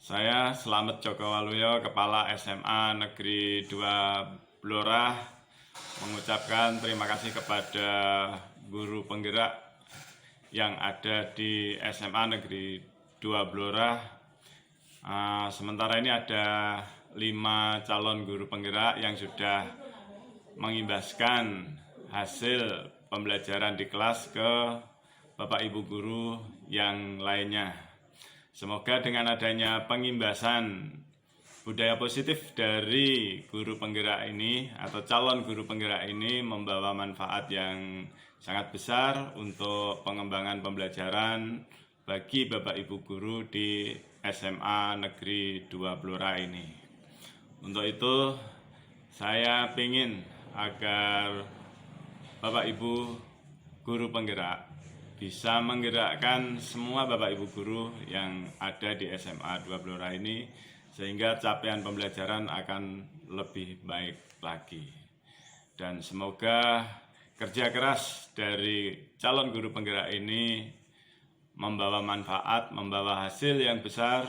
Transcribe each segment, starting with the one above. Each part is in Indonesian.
Saya Slamet Joko Waluyo, Kepala SMA Negeri 2 Blora, mengucapkan terima kasih kepada guru penggerak yang ada di SMA Negeri 2 Blora. Sementara ini ada 5 calon guru penggerak yang sudah mengimbaskan hasil pembelajaran di kelas ke Bapak Ibu guru yang lainnya. Semoga dengan adanya pengimbasan budaya positif dari guru penggerak ini atau calon guru penggerak ini membawa manfaat yang sangat besar untuk pengembangan pembelajaran bagi Bapak Ibu guru di SMA Negeri 2 Blora ini. Untuk itu saya ingin agar Bapak Ibu guru penggerak bisa menggerakkan semua Bapak Ibu guru yang ada di SMA 2 Blora ini sehingga capaian pembelajaran akan lebih baik lagi. Dan semoga kerja keras dari calon guru penggerak ini membawa manfaat, membawa hasil yang besar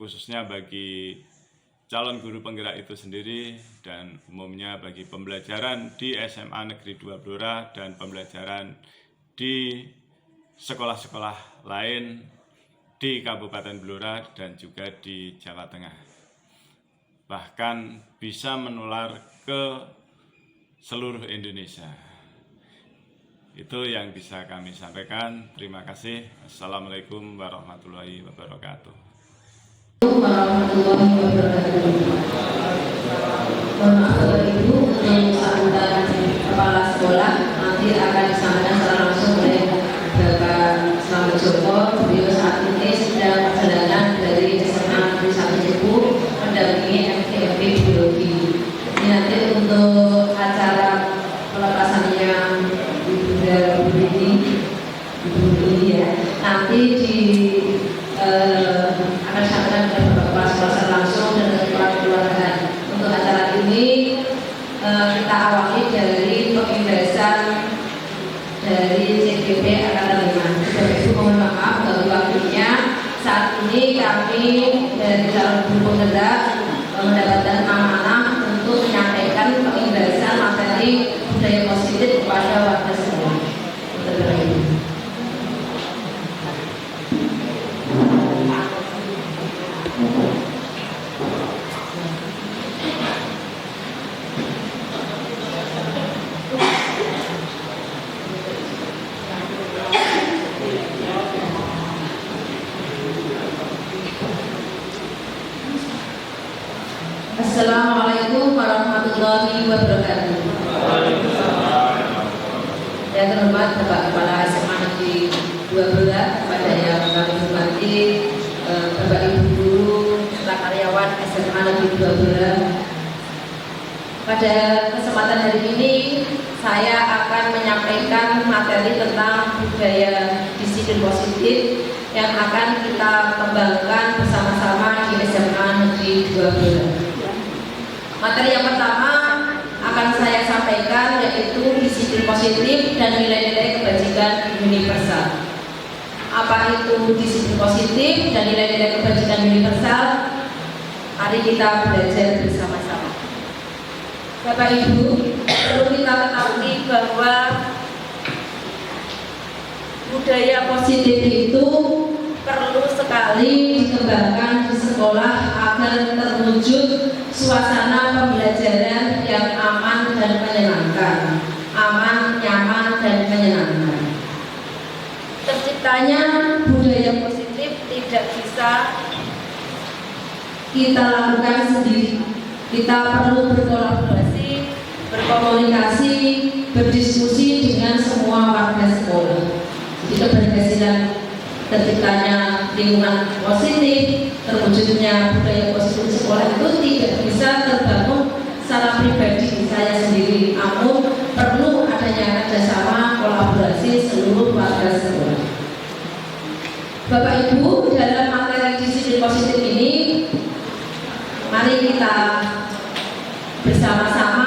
khususnya bagi calon guru penggerak itu sendiri dan umumnya bagi pembelajaran di SMA Negeri 2 Blora dan pembelajaran di sekolah-sekolah lain di Kabupaten Blora dan juga di Jawa Tengah. Bahkan bisa menular ke seluruh Indonesia. Itu yang bisa kami sampaikan. Terima kasih. Assalamualaikum warahmatullahi wabarakatuh. Warahmatullahi wabarakatuh. Mohon maaf Bapak Ibu, untuk sambutan kepala sekolah nanti akan disampaikan secara langsung oleh Bapak Slamet Joko. Beliau saat ini sedang perjalanan dari SMA Negeri 1 Cepu mendampingi FKIP Biologi. Ini nanti untuk acara pelepasannya Ibu ini ya, nanti akan disampaikan oleh Bapak Kepala Sekolah secara langsung dan Kepala Kelurahan. Untuk acara ini kita awali dari pengimbasan dari CGP Angkatan 5. Bapak Ibu mohon maaf bagi waktunya. Saat ini kami dari calon guru penggerak mendapatkan amanah untuk menyampaikan pengimbasan materi budaya positif kepada warga sekolah. Bapak Ibu. Assalamualaikum warahmatullahi wabarakatuh. Yang terhormat Bapak Kepala SMA Negeri 2 Blora, kepada yang kami hormati Bapak Ibu guru serta karyawan SMA Negeri 2 Blora. Pada kesempatan hari ini saya akan menyampaikan materi tentang budaya disiplin positif yang akan kita kembangkan bersama-sama di SMA Negeri 2 Blora. Materi yang pertama akan saya sampaikan yaitu disiplin positif dan nilai-nilai kebajikan universal. Apa itu disiplin positif dan nilai-nilai kebajikan universal? Mari kita belajar bersama-sama. Bapak Ibu, perlu kita ketahui bahwa budaya positif itu perlu sekali dikembangkan di sekolah agar terwujud suasana pembelajaran yang aman dan menyenangkan, aman, nyaman, dan menyenangkan. Terciptanya budaya positif tidak bisa kita lakukan sendiri. Kita perlu berkolaborasi, berkomunikasi, berdiskusi dengan semua warga sekolah. Jadi keberhasilan terciptanya lingkungan positif, terwujudnya budaya positif di sekolah itu tidak bisa terbangun secara pribadi saya sendiri, namun perlu adanya kerjasama kolaborasi seluruh warga sekolah. Bapak Ibu, dalam materi disiplin positif ini, mari kita bersama-sama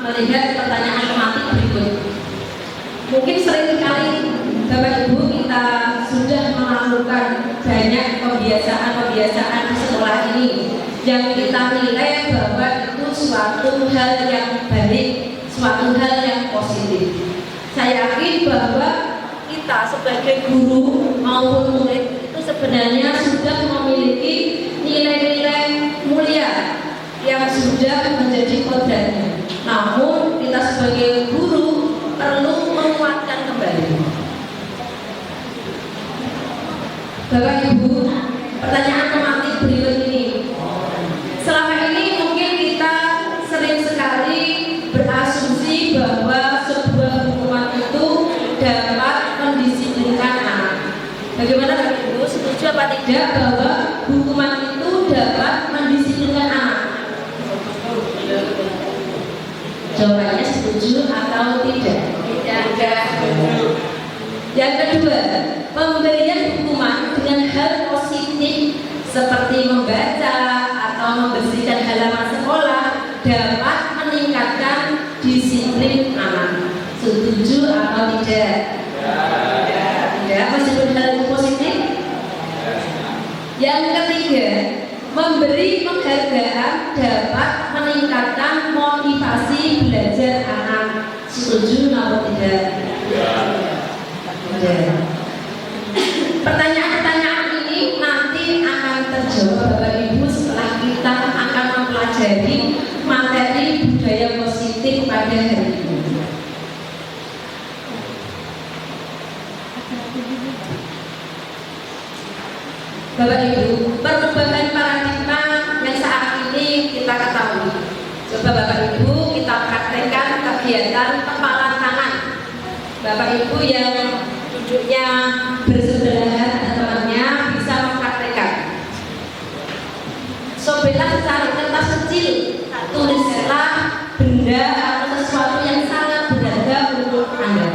melihat pertanyaan tematik berikut. Mungkin sering kali Bapak Ibu kita sudah melakukan banyak kebiasaan-kebiasaan di yang kita nilai bahwa itu suatu hal yang baik, suatu hal yang positif. Saya yakin bahwa kita sebagai guru maupun murid itu sebenarnya sudah memiliki nilai-nilai mulia yang sudah menjadi kodratnya. Namun kita sebagai guru perlu menguatkan kembali. Bapak Ibu, pertanyaan tematik berikut ini. Selama ini mungkin kita sering sekali berasumsi bahwa sebuah hukuman itu dapat mendisiplinkan anak. Bagaimana Bapak Ibu, setuju apa tidak bahwa hukuman itu dapat mendisiplinkan anak? Jawabannya setuju atau tidak? Tidak. Yang kedua, pemberian hukuman dengan hal positif seperti membaca atau membersihkan halaman sekolah dapat meningkatkan disiplin anak. Setuju atau tidak? Tidak. Meskipun hal itu positif. Yang ketiga, memberi penghargaan dapat meningkatkan motivasi belajar anak. Setuju atau tidak? Pertanyaan-pertanyaan ini nanti akan terjawab Bapak Ibu setelah kita akan mempelajari materi budaya positif pada hari ini. Bapak Ibu, perubahan paradigma yang saat ini kita ketahui. Coba Bapak Ibu kita praktekkan kegiatan kepalan tangan. Bapak Ibu yang duduknya bersebelahan teman-temannya bisa mempraktekkan. Sobeklah secari kertas kecil, tulislah benda atau sesuatu yang sangat berharga untuk Anda.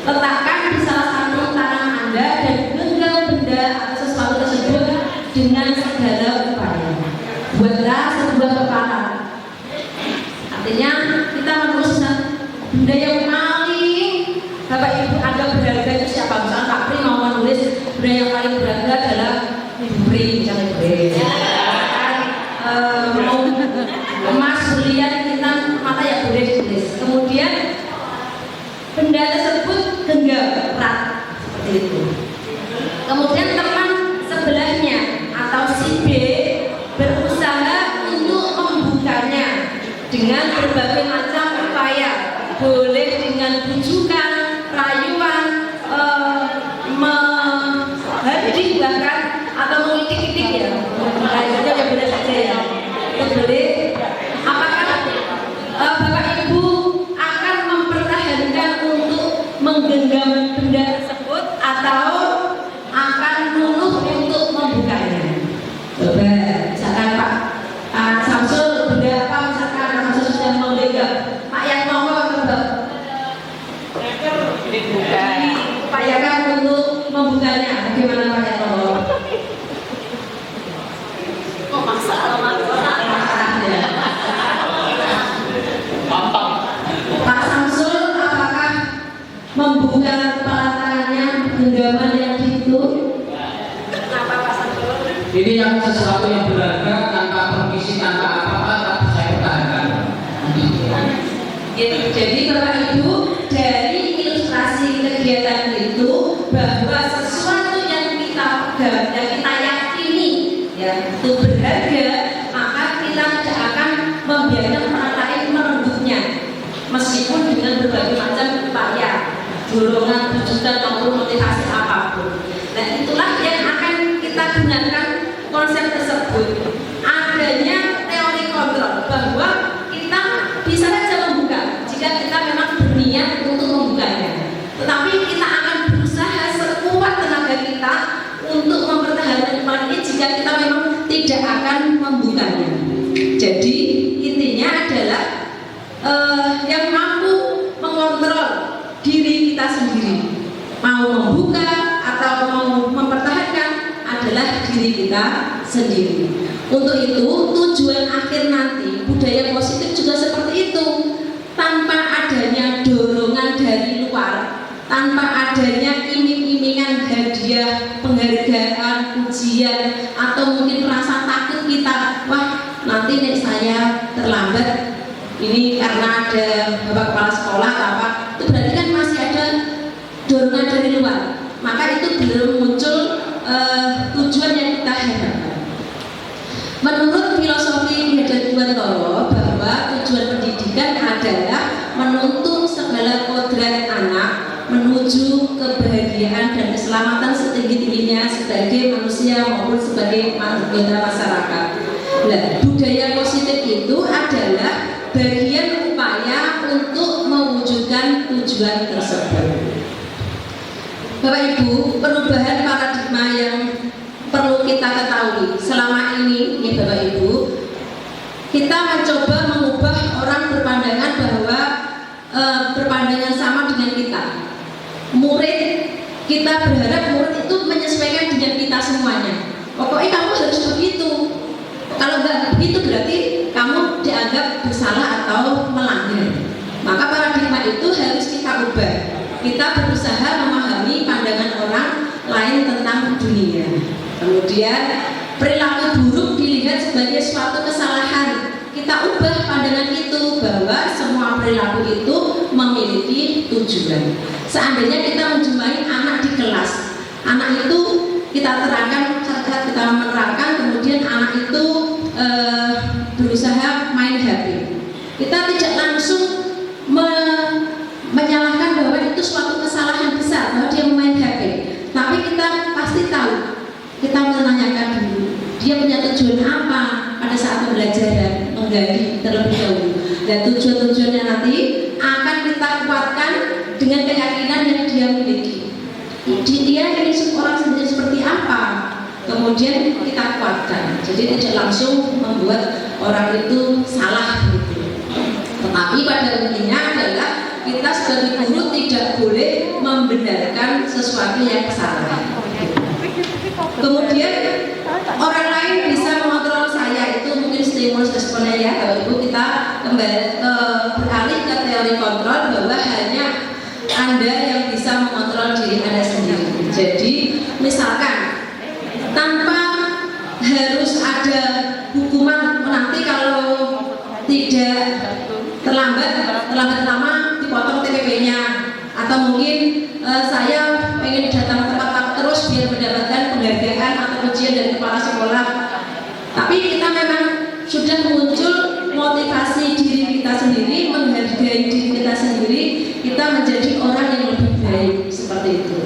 Letakkan di salah satu tangan Anda dan genggam benda atau sesuatu tersebut dengan segala upaya. Buatlah sebuah kepalan. Artinya kita menuliskan benda yang paling Bapak Ibu ada berharga itu siapa? Misalnya Pak Pri mau menulis benda yang paling berharga adalah Ibu Pri, misalnya Ibu Pri. Mau emas, berlian, bintang, mata ya boleh ditulis. Kemudian benda tersebut genggam erat seperti itu. Kemudian teman sebelahnya atau si B berusaha untuk membukanya dengan berbagai macam upaya. Boleh dengan bujukan, rayuan, menghadik bahkan atau mengidik-idik ya. Rayuannya ya boleh saja ya. Boleh. Apakah Bapak Ibu akan mempertahankan untuk menggenggam benda tersebut atau akan luluh untuk membukanya? Coba, misalkan Pak Samsul benda apa misalkan Pak Samsul sudah memegang, Pak yang mau upayakan untuk membukanya. Bagaimana Pak Yato? Oh masalah ya. Pak Samsul apakah membuka kepala tangannya genggaman yang itu? Kenapa Pak Samsul? Ini yang sesuatu yang berharga tanpa permisi, tanpa apa-apa, tapi saya pertahankan. Jadi Bapak Ibu, dari ilustrasi kegiatan itu bahwa sesuatu yang kita pegang, yang kita yakini ya itu berharga, maka kita tidak akan membiarkan orang lain merebutnya meskipun dengan berbagai macam upaya, dorongan, bujukan maupun motivasi apapun. Nah itulah yang akan kita gunakan konsep tersebut. Adanya teori kontrol bahwa kita bisa saja membuka jika kita memang berniat untuk membukanya. Tetapi kita akan berusaha sekuat tenaga kita untuk mempertahankan kepala ini jika kita memang tidak akan membukanya. Jadi intinya adalah yang mampu mengontrol diri kita sendiri, mau membuka atau mau mempertahankan adalah diri kita sendiri. Untuk itu tujuan akhir nanti budaya positif juga seperti itu. Tanpa adanya dorongan dari luar, tanpa adanya iming-imingan hadiah, penghargaan, pujian, atau mungkin rasa takut kita, wah nanti nih saya terlambat ini karena ada bapak kepala sekolah atau apa, itu berarti kan masih ada dorongan dari luar, maka itu belum muncul tujuan yang kita harapkan. Menurut filosofi Hidayatullah bahwa tujuan pendidikan adalah menuntun segala kodrat anak menuju kebahagiaan dan keselamatan setinggi-tingginya sebagai manusia maupun sebagai anggota masyarakat. Nah, budaya positif itu adalah bagian upaya untuk mewujudkan tujuan tersebut. Bapak Ibu, perubahan paradigma yang perlu kita ketahui selama ini, ya Bapak Ibu, kita mencoba mengubah orang berpandangan bahwa berpandangan sama dengan kita. Murid, kita berharap murid itu menyesuaikan dengan kita semuanya. Pokoknya kamu harus begitu. Kalau nggak begitu berarti kamu dianggap bersalah atau melanggar. Maka paradigma itu harus kita ubah. Kita berusaha memahami pandangan orang lain tentang dunia. Kemudian perilaku buruk dilihat sebagai suatu kesalahan. Kita ubah pandangan itu bahwa semua perilaku itu memiliki tujuan. Seandainya kita menjumpai anak di kelas, anak itu kita terangkan, kita menerangkan, kemudian anak itu berusaha main HP. Kita tidak langsung menyalahkan bahwa itu suatu kesalahan besar bahwa dia main HP, tapi kita pasti tahu. Kita menanyakan dulu, dia punya tujuan apa pada saat pembelajaran, menggali terlebih dahulu. Dan tujuan-tujuannya nanti akan kita kuatkan dengan keyakinan yang dia miliki. Dia ini orang sendiri seperti apa, kemudian kita kuatkan. Jadi tidak langsung membuat orang itu salah gitu. Tetapi pada intinya adalah kita sebagai guru tidak boleh membenarkan sesuatu yang salah. Kemudian orang lain bisa mengontrol saya, itu mungkin stimulus responnya ya. Kalau Ibu kita kembali beralih ke teori kontrol bahwa hanya Anda yang bisa mengontrol diri Anda sendiri. Jadi misalkan tanpa harus ada hukuman nanti kalau tidak terlambat lama dipotong TPP-nya, atau mungkin saya pengen datang tepat terus biar mendapatkan penghargaan atau ujian dari kepala sekolah. Tapi kita memang sudah muncul motivasi diri kita sendiri, menghargai diri kita sendiri, kita menjadi orang yang lebih baik seperti itu.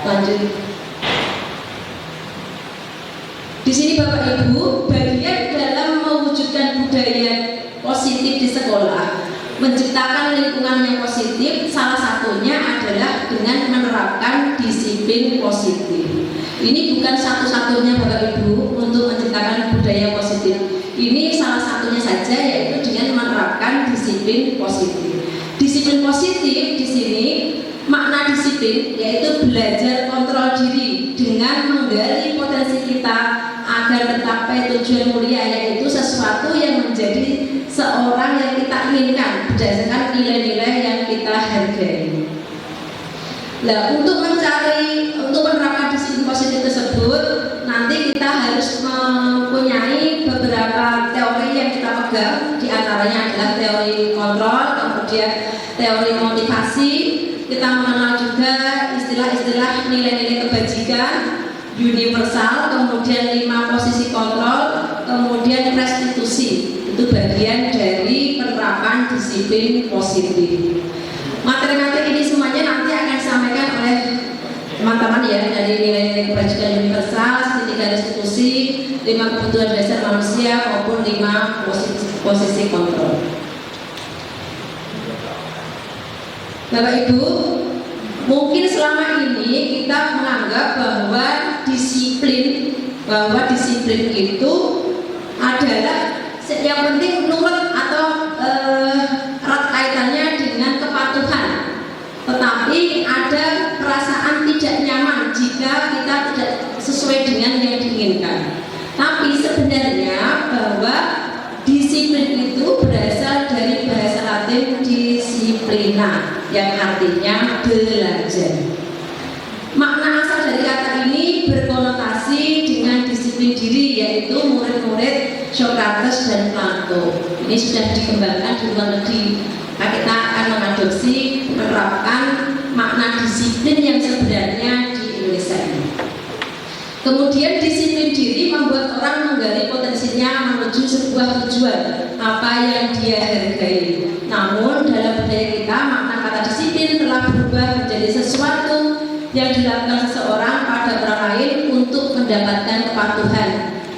Lanjut. Di sini Bapak Ibu, bagian dalam mewujudkan budaya positif di sekolah, menciptakan lingkungan yang positif, salah satunya adalah dengan menerapkan disiplin positif. Ini bukan satu-satunya Bapak Ibu untuk menciptakan budaya positif. Ini salah satunya saja, yaitu dengan menerapkan disiplin positif. Disiplin positif di sini, makna disiplin yaitu belajar kontrol diri dengan menggali potensi kita agar tercapai tujuan mulia, yaitu sesuatu yang menjadi seorang yang kita inginkan berdasarkan nilai-nilai yang kita hargai. Nah, untuk menerapkan disiplin positif tersebut, nanti kita harus mempunyai beberapa teori yang kita pegang. Di antaranya adalah teori kontrol, kemudian teori motivasi. Kita mengenal juga istilah-istilah nilai-nilai kebajikan universal, kemudian 5 posisi kontrol, kemudian restitusi. Itu bagian dari penerapan disiplin positif. Materi-materi ini semuanya nanti akan disampaikan oleh teman-teman ya, dari nilai-nilai kebajikan universal, segitiga restitusi, 5 kebutuhan dasar manusia, maupun 5 posisi kontrol. Bapak Ibu, mungkin selama ini kita menganggap bahwa disiplin itu adalah yang penting nurut atau erat kaitannya dengan kepatuhan. Tetapi ada perasaan tidak nyaman jika kita tidak sesuai dengan yang diinginkan. Tapi sebenarnya bahwa disiplin itu berasal dari bahasa Latin disiplina, yang artinya belajar. Makna asal dari kata ini berkonotasi dengan disiplin diri, yaitu murid-murid Socrates dan Plato. Ini sudah dikembangkan di luar negeri. Nah, kita akan mengadopsi, menerapkan makna disiplin yang sebenarnya di Indonesia ini. Kemudian disiplin diri membuat orang menggali potensinya menuju sebuah tujuan apa yang dia hargai. Namun dalam budaya kita makna kata disiplin telah berubah menjadi sesuatu yang dilakukan seseorang pada orang lain untuk mendapatkan kepatuhan.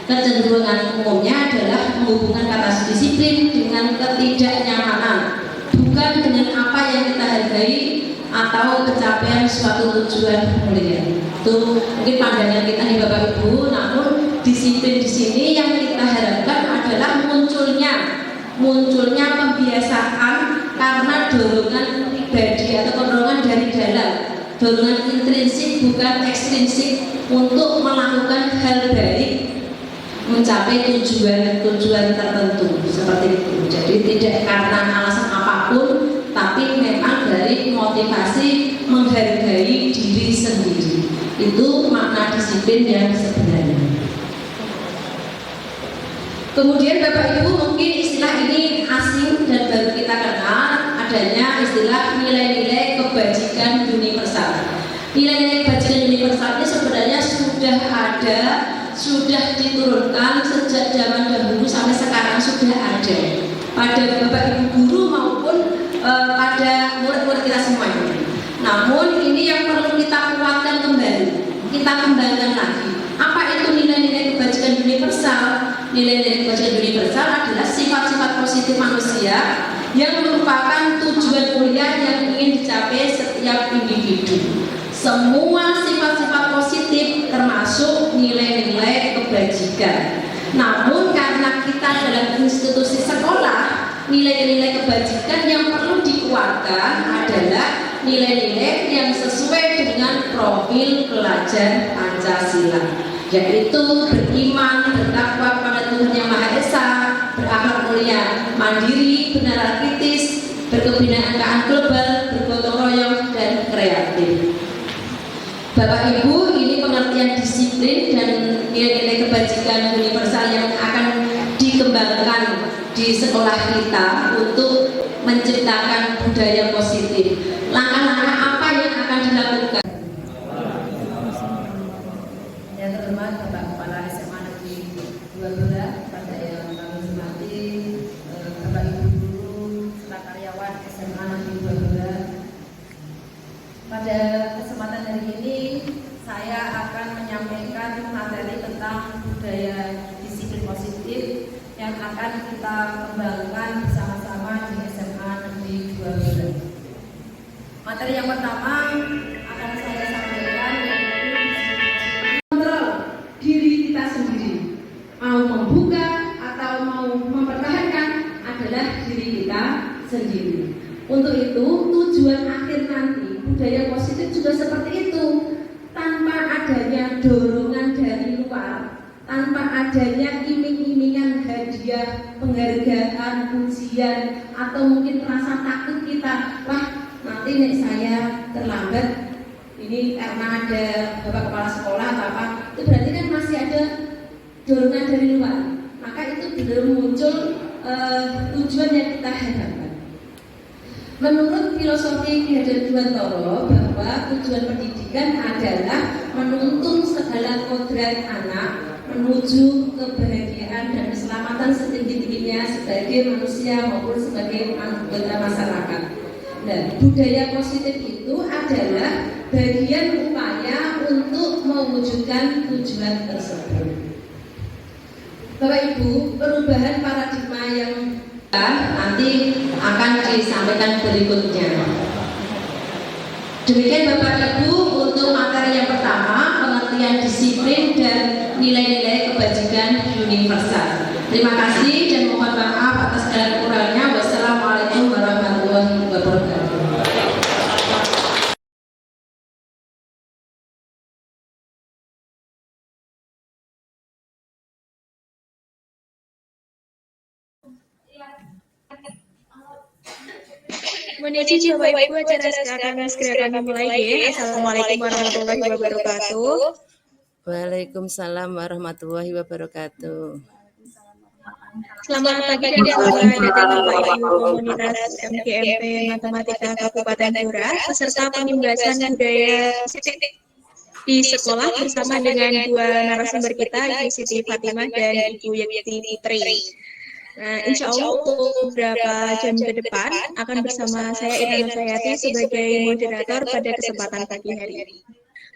Kecenderungan umumnya adalah menghubungkan kata disiplin dengan ketidaknyamanan, bukan dengan apa yang kita hargai atau pencapaian suatu tujuan mulia. Itu mungkin pandangan kita nih Bapak Ibu. Namun disiplin di sini yang kita harapkan adalah munculnya pembiasaan karena dorongan pribadi atau dorongan dari dalam, dorongan intrinsik bukan ekstrinsik untuk melakukan hal baik mencapai tujuan tertentu seperti itu. Jadi tidak karena alasan apapun, tapi memang dari motivasi menghargai diri sendiri. Itu makna disiplin yang sebenarnya. Kemudian Bapak Ibu mungkin istilah ini asing dan baru kita kenal, adanya istilah nilai-nilai kebajikan universal. Nilai-nilai kebajikan universal ini sebenarnya sudah ada, sudah diturunkan sejak zaman dahulu sampai sekarang sudah ada pada Bapak Ibu guru maupun pada murid-murid kita semuanya. Namun ini yang perlu kita kuatkan kembali, kita kembangkan lagi. Apa itu nilai-nilai kebajikan universal? Nilai-nilai kebajikan universal adalah sifat-sifat positif manusia yang merupakan tujuan mulia yang ingin dicapai setiap individu. Semua sifat-sifat positif termasuk nilai-nilai kebajikan. Namun karena kita dalam institusi sekolah, nilai-nilai kebajikan yang perlu dikuatkan adalah nilai-nilai yang sesuai dengan profil pelajar Pancasila, yaitu beriman, bertakwa kepada Tuhan Yang Maha Esa, berakhlak mulia, mandiri, benar kritis, berkebinekaan global, bergotong royong, dan kreatif. Bapak Ibu, ini pengertian disiplin dan nilai-nilai kebajikan universal yang akan dikembangkan di sekolah kita untuk menciptakan budaya positif. Langkah-langkah apa yang akan dilakukan? Yang terhormat Bapak Kepala SMA Negeri 2 Blora, pada yang kami hormati Bapak Ibu guru serta karyawan SMA Negeri 2 Blora. Pada kesempatan hari ini saya akan menyampaikan materi tentang budaya disiplin positif yang akan kita kembangkan bersama-sama di SMA Negeri 2 Blora. Materi yang pertama akan saya sampaikan yaitu kontrol diri kita sendiri. Mau membuka atau mau mempertahankan adalah diri kita sendiri. Untuk itu tujuan akhir nanti budaya positif juga seperti itu. Tanpa adanya dorongan dari luar, tanpa adanya iming-imingan hadiah, penghargaan, pujian, atau mungkin rasa takut kita, wah nanti nek saya terlambat ini karena ada Bapak Kepala Sekolah atau apa, itu berarti kan masih ada dorongan dari luar, maka itu belum muncul tujuan yang kita harapkan. Menurut filosofi Ki Hajar Dewantara bahwa tujuan pendidikan adalah menuntun segala kodrat anak menuju kebahagiaan dan keselamatan setinggi-tingginya sebagai manusia maupun sebagai anggota masyarakat. Nah, budaya positif itu adalah bagian upaya untuk mewujudkan tujuan tersebut. Bapak Ibu, perubahan paradigma yang nanti akan disampaikan berikutnya. Demikian Bapak Ibu untuk materi yang pertama, pengertian disiplin dan nilai-nilai kebajikan universal. Terima kasih dan mohon maaf atas segala kekurangannya. Wassalamualaikum warahmatullahi wabarakatuh. Mohon izin Bapak Ibu, acara sekarang segera kami mulai ya. Assalamualaikum warahmatullahi wabarakatuh. Waalaikumsalam warahmatullahi wabarakatuh. Selamat pagi dan selamat datang Bapak Ibu komunitas MGMP Matematika Kabupaten Blora peserta pemimbasan budaya di sekolah bersama dengan dua narasumber kita, Ibu Siti Fatimah dan Ibu Yekti Putri. Nah, insya Allah untuk beberapa jam ke depan akan bersama saya Ira Nurhayati sebagai moderator pada kesempatan pagi hari ini.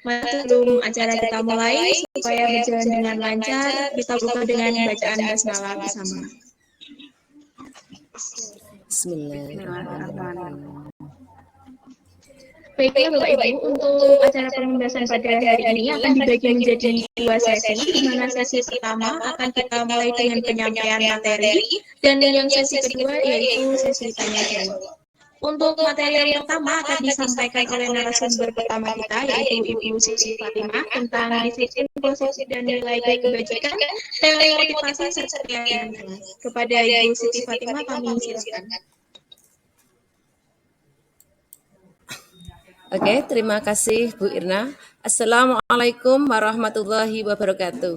Sebelum acara kita mulai, supaya berjalan dengan lancar, kita buka dengan bacaan basmalah bersama. Bismillahirrahmanirrahim. Baiklah Bapak Ibu, untuk acara pembahasan pada hari ini akan dibagi menjadi dua sesi, di mana sesi pertama akan kita mulai dengan penyampaian materi, dan yang sesi kedua yaitu sesi tanya jawab. Untuk materi yang pertama akan disampaikan oleh narasumber pertama kita, yaitu Ibu Siti Fatimah, tentang disiplin positif dan nilai kebajikan, teori motivasi serta yang jelas. Kepada Ibu Siti Fatimah kami silakan. Oke, terima kasih Bu Irna. Assalamualaikum warahmatullahi wabarakatuh.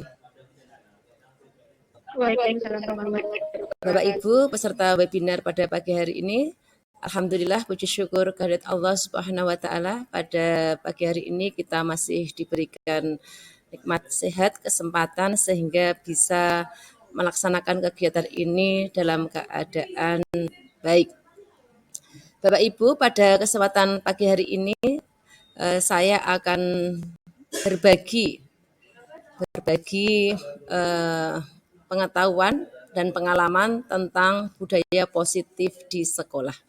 Waalaikumsalam warahmatullahi wabarakatuh. Bapak Ibu peserta webinar pada pagi hari ini, alhamdulillah puji syukur kehadirat Allah Subhanahu wa taala, pada pagi hari ini kita masih diberikan nikmat sehat, kesempatan sehingga bisa melaksanakan kegiatan ini dalam keadaan baik. Bapak Ibu, pada kesempatan pagi hari ini saya akan berbagi pengetahuan dan pengalaman tentang budaya positif di sekolah.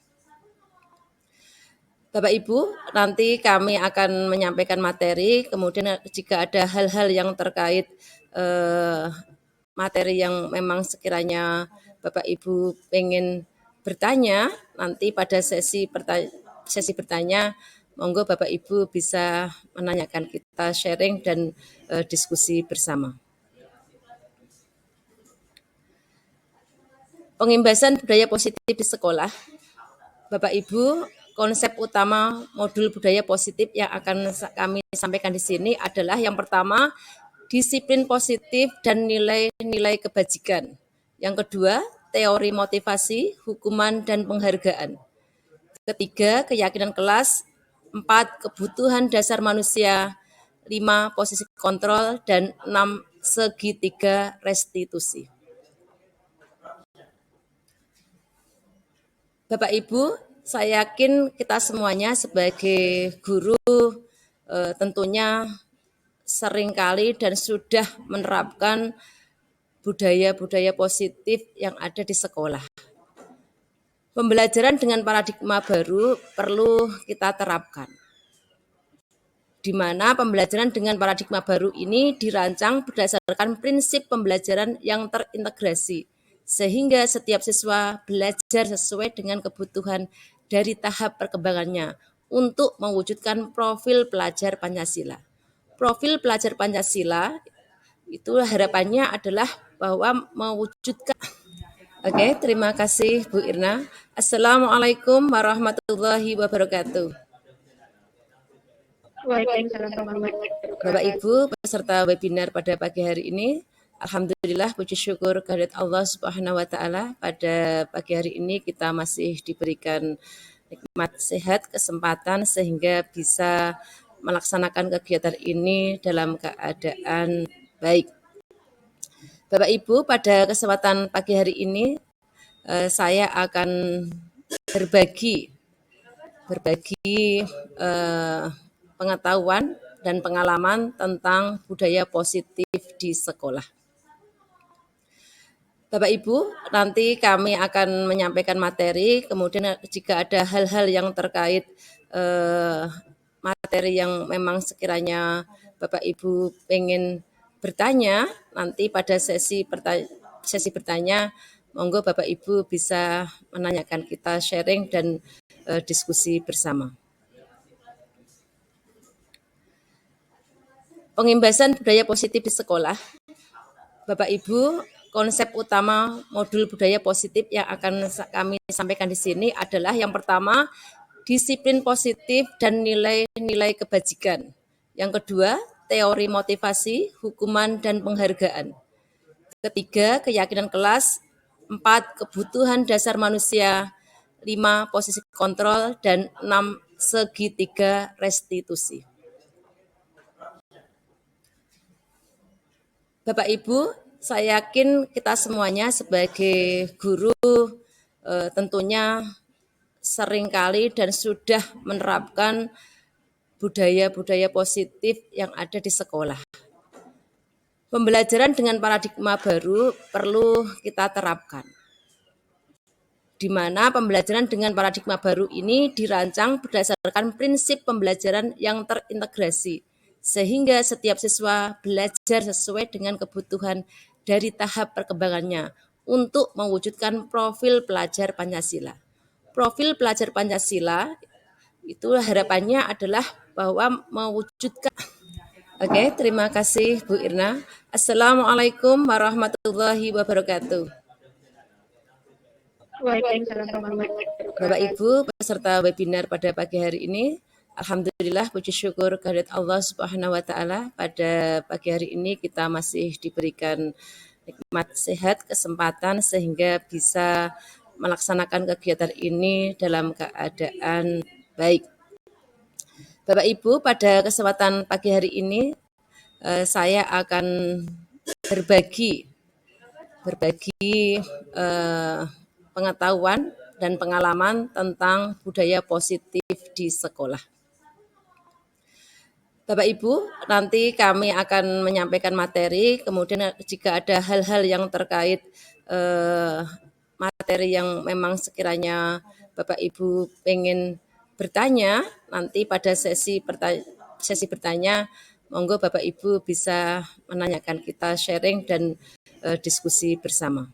Bapak Ibu, nanti kami akan menyampaikan materi, kemudian jika ada hal-hal yang terkait materi yang memang sekiranya Bapak Ibu pengen bertanya, nanti pada sesi bertanya, monggo Bapak Ibu bisa menanyakan, kita sharing dan diskusi bersama. Pengimbasan budaya positif di sekolah. Bapak Ibu, konsep utama modul budaya positif yang akan kami sampaikan di sini adalah yang pertama, disiplin positif dan nilai-nilai kebajikan. Yang kedua, teori motivasi, hukuman, dan penghargaan. Ketiga, keyakinan kelas. 4, kebutuhan dasar manusia. 5, posisi kontrol. Dan 6, segitiga restitusi. Bapak Ibu, saya yakin kita semuanya sebagai guru tentunya seringkali dan sudah menerapkan budaya-budaya positif yang ada di sekolah. Pembelajaran dengan paradigma baru perlu kita terapkan, di mana pembelajaran dengan paradigma baru ini dirancang berdasarkan prinsip pembelajaran yang terintegrasi, sehingga setiap siswa belajar sesuai dengan kebutuhan dari tahap perkembangannya untuk mewujudkan profil pelajar Pancasila. Profil pelajar Pancasila itu harapannya adalah bahwa mewujudkan. Oke, terima kasih Bu Irna. Assalamualaikum warahmatullahi wabarakatuh. Waalaikumsalam warahmatullahi wabarakatuh. Bapak Ibu peserta webinar pada pagi hari ini, alhamdulillah puji syukur kehadirat Allah Subhanahu wa taala, pada pagi hari ini kita masih diberikan nikmat sehat, kesempatan sehingga bisa melaksanakan kegiatan ini dalam keadaan baik. Bapak Ibu, pada kesempatan pagi hari ini saya akan berbagi pengetahuan dan pengalaman tentang budaya positif di sekolah. Bapak Ibu, nanti kami akan menyampaikan materi, kemudian jika ada hal-hal yang terkait materi yang memang sekiranya Bapak Ibu pengen bertanya, nanti pada sesi bertanya, monggo Bapak Ibu bisa menanyakan, kita sharing dan diskusi bersama. Pengimbasan budaya positif di sekolah. Bapak Ibu, konsep utama modul budaya positif yang akan kami sampaikan di sini adalah yang pertama, disiplin positif dan nilai-nilai kebajikan. Yang kedua, teori motivasi, hukuman, dan penghargaan. Ketiga, keyakinan kelas. 4, kebutuhan dasar manusia. 5, posisi kontrol. Dan 6, segitiga restitusi. Bapak Ibu, saya yakin kita semuanya sebagai guru tentunya seringkali dan sudah menerapkan budaya-budaya positif yang ada di sekolah. Pembelajaran dengan paradigma baru perlu kita terapkan, di mana pembelajaran dengan paradigma baru ini dirancang berdasarkan prinsip pembelajaran yang terintegrasi, sehingga setiap siswa belajar sesuai dengan kebutuhan dari tahap perkembangannya untuk mewujudkan profil pelajar Pancasila. Profil pelajar Pancasila itu harapannya adalah bahwa mewujudkan. Oke, terima kasih Bu Irna. Assalamualaikum warahmatullahi wabarakatuh. Waalaikumsalam warahmatullahi wabarakatuh. Bapak Ibu peserta webinar pada pagi hari ini, alhamdulillah puji syukur kehadirat Allah Subhanahu wa taala, pada pagi hari ini kita masih diberikan nikmat sehat, kesempatan sehingga bisa melaksanakan kegiatan ini dalam keadaan baik. Bapak Ibu, pada kesempatan pagi hari ini saya akan berbagi pengetahuan dan pengalaman tentang budaya positif di sekolah. Bapak Ibu, nanti kami akan menyampaikan materi, kemudian jika ada hal-hal yang terkait materi yang memang sekiranya Bapak Ibu pengen bertanya, nanti pada sesi bertanya, monggo Bapak Ibu bisa menanyakan, kita sharing dan diskusi bersama.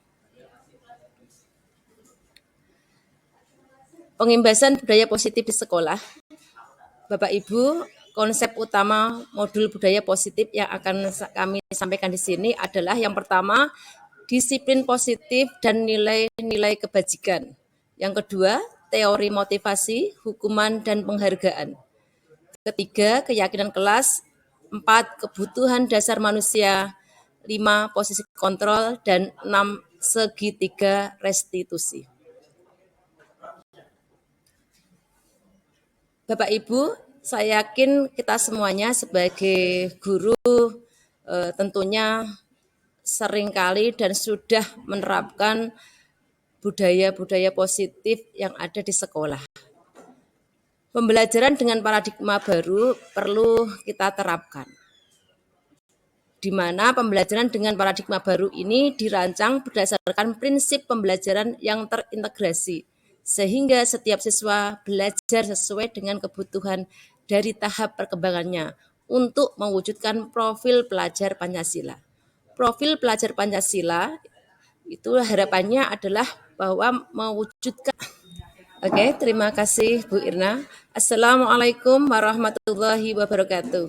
Pengimbasan budaya positif di sekolah. Bapak Ibu, konsep utama modul budaya positif yang akan kami sampaikan di sini adalah yang pertama, disiplin positif dan nilai-nilai kebajikan. Yang kedua, teori motivasi, hukuman, dan penghargaan. Ketiga, keyakinan kelas. 4, kebutuhan dasar manusia. 5, posisi kontrol. Dan 6, segitiga restitusi. Bapak Ibu, saya yakin kita semuanya sebagai guru tentunya seringkali dan sudah menerapkan budaya-budaya positif yang ada di sekolah. Pembelajaran dengan paradigma baru perlu kita terapkan, di mana pembelajaran dengan paradigma baru ini dirancang berdasarkan prinsip pembelajaran yang terintegrasi, sehingga setiap siswa belajar sesuai dengan kebutuhan dari tahap perkembangannya untuk mewujudkan profil pelajar Pancasila. Profil pelajar Pancasila itu harapannya adalah bahwa mewujudkan. Oke, terima kasih Bu Irna. Assalamualaikum warahmatullahi wabarakatuh.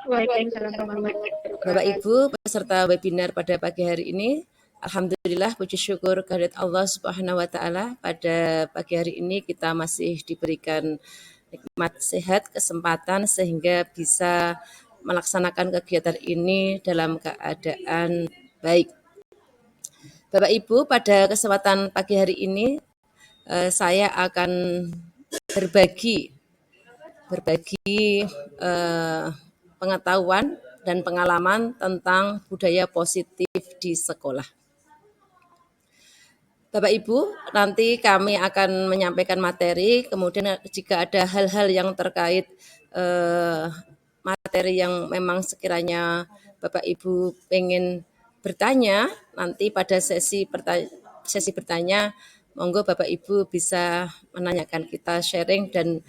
Waalaikumsalam warahmatullahi wabarakatuh. Bapak Ibu peserta webinar pada pagi hari ini, alhamdulillah puji syukur kehadirat Allah Subhanahu wa taala, pada pagi hari ini kita masih diberikan nikmat sehat, kesempatan sehingga bisa melaksanakan kegiatan ini dalam keadaan baik. Bapak Ibu, pada kesempatan pagi hari ini saya akan berbagi pengetahuan dan pengalaman tentang budaya positif di sekolah. Bapak Ibu, nanti kami akan menyampaikan materi, kemudian jika ada hal-hal yang terkait materi yang memang sekiranya Bapak Ibu pengen bertanya, nanti pada sesi bertanya, monggo Bapak Ibu bisa menanyakan, kita sharing dan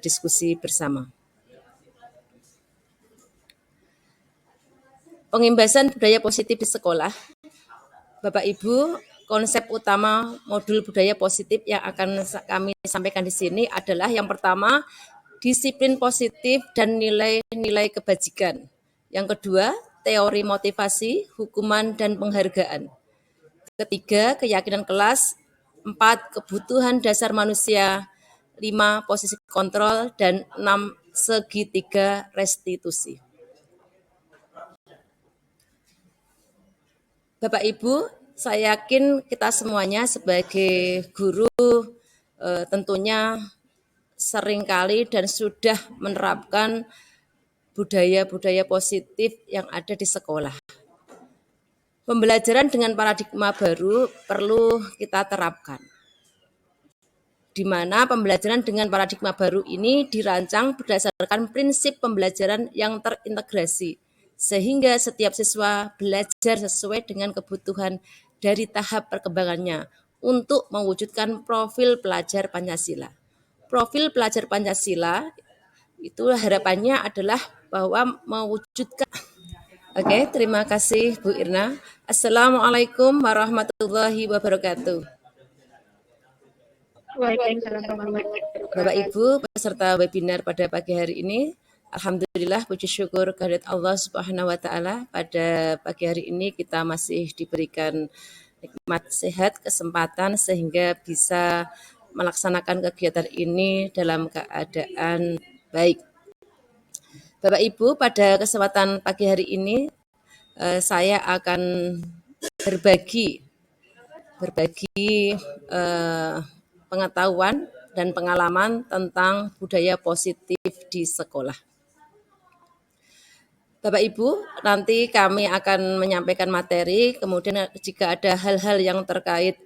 diskusi bersama. Pengimbasan budaya positif di sekolah. Bapak Ibu, konsep utama modul budaya positif yang akan kami sampaikan di sini adalah yang pertama, disiplin positif dan nilai-nilai kebajikan. Yang kedua, teori motivasi, hukuman, dan penghargaan. Ketiga, keyakinan kelas. 4, kebutuhan dasar manusia. 5, posisi kontrol. Dan 6, segitiga restitusi. Bapak Ibu, saya yakin kita semuanya sebagai guru tentunya seringkali dan sudah menerapkan budaya-budaya positif yang ada di sekolah. Pembelajaran dengan paradigma baru perlu kita terapkan, di mana pembelajaran dengan paradigma baru ini dirancang berdasarkan prinsip pembelajaran yang terintegrasi, sehingga setiap siswa belajar sesuai dengan kebutuhan dari tahap perkembangannya untuk mewujudkan profil pelajar Pancasila. Profil pelajar Pancasila itu harapannya adalah bahwa mewujudkan. Oke, terima kasih Bu Irna. Assalamualaikum warahmatullahi wabarakatuh. Waalaikumsalam warahmatullahi wabarakatuh. Bapak Ibu, peserta webinar pada pagi hari ini, alhamdulillah puji syukur kehadirat Allah Subhanahu wa taala, pada pagi hari ini kita masih diberikan nikmat sehat, kesempatan sehingga bisa melaksanakan kegiatan ini dalam keadaan baik. Bapak Ibu, pada kesempatan pagi hari ini saya akan berbagi pengetahuan dan pengalaman tentang budaya positif di sekolah. Bapak Ibu, nanti kami akan menyampaikan materi, kemudian jika ada hal-hal yang terkait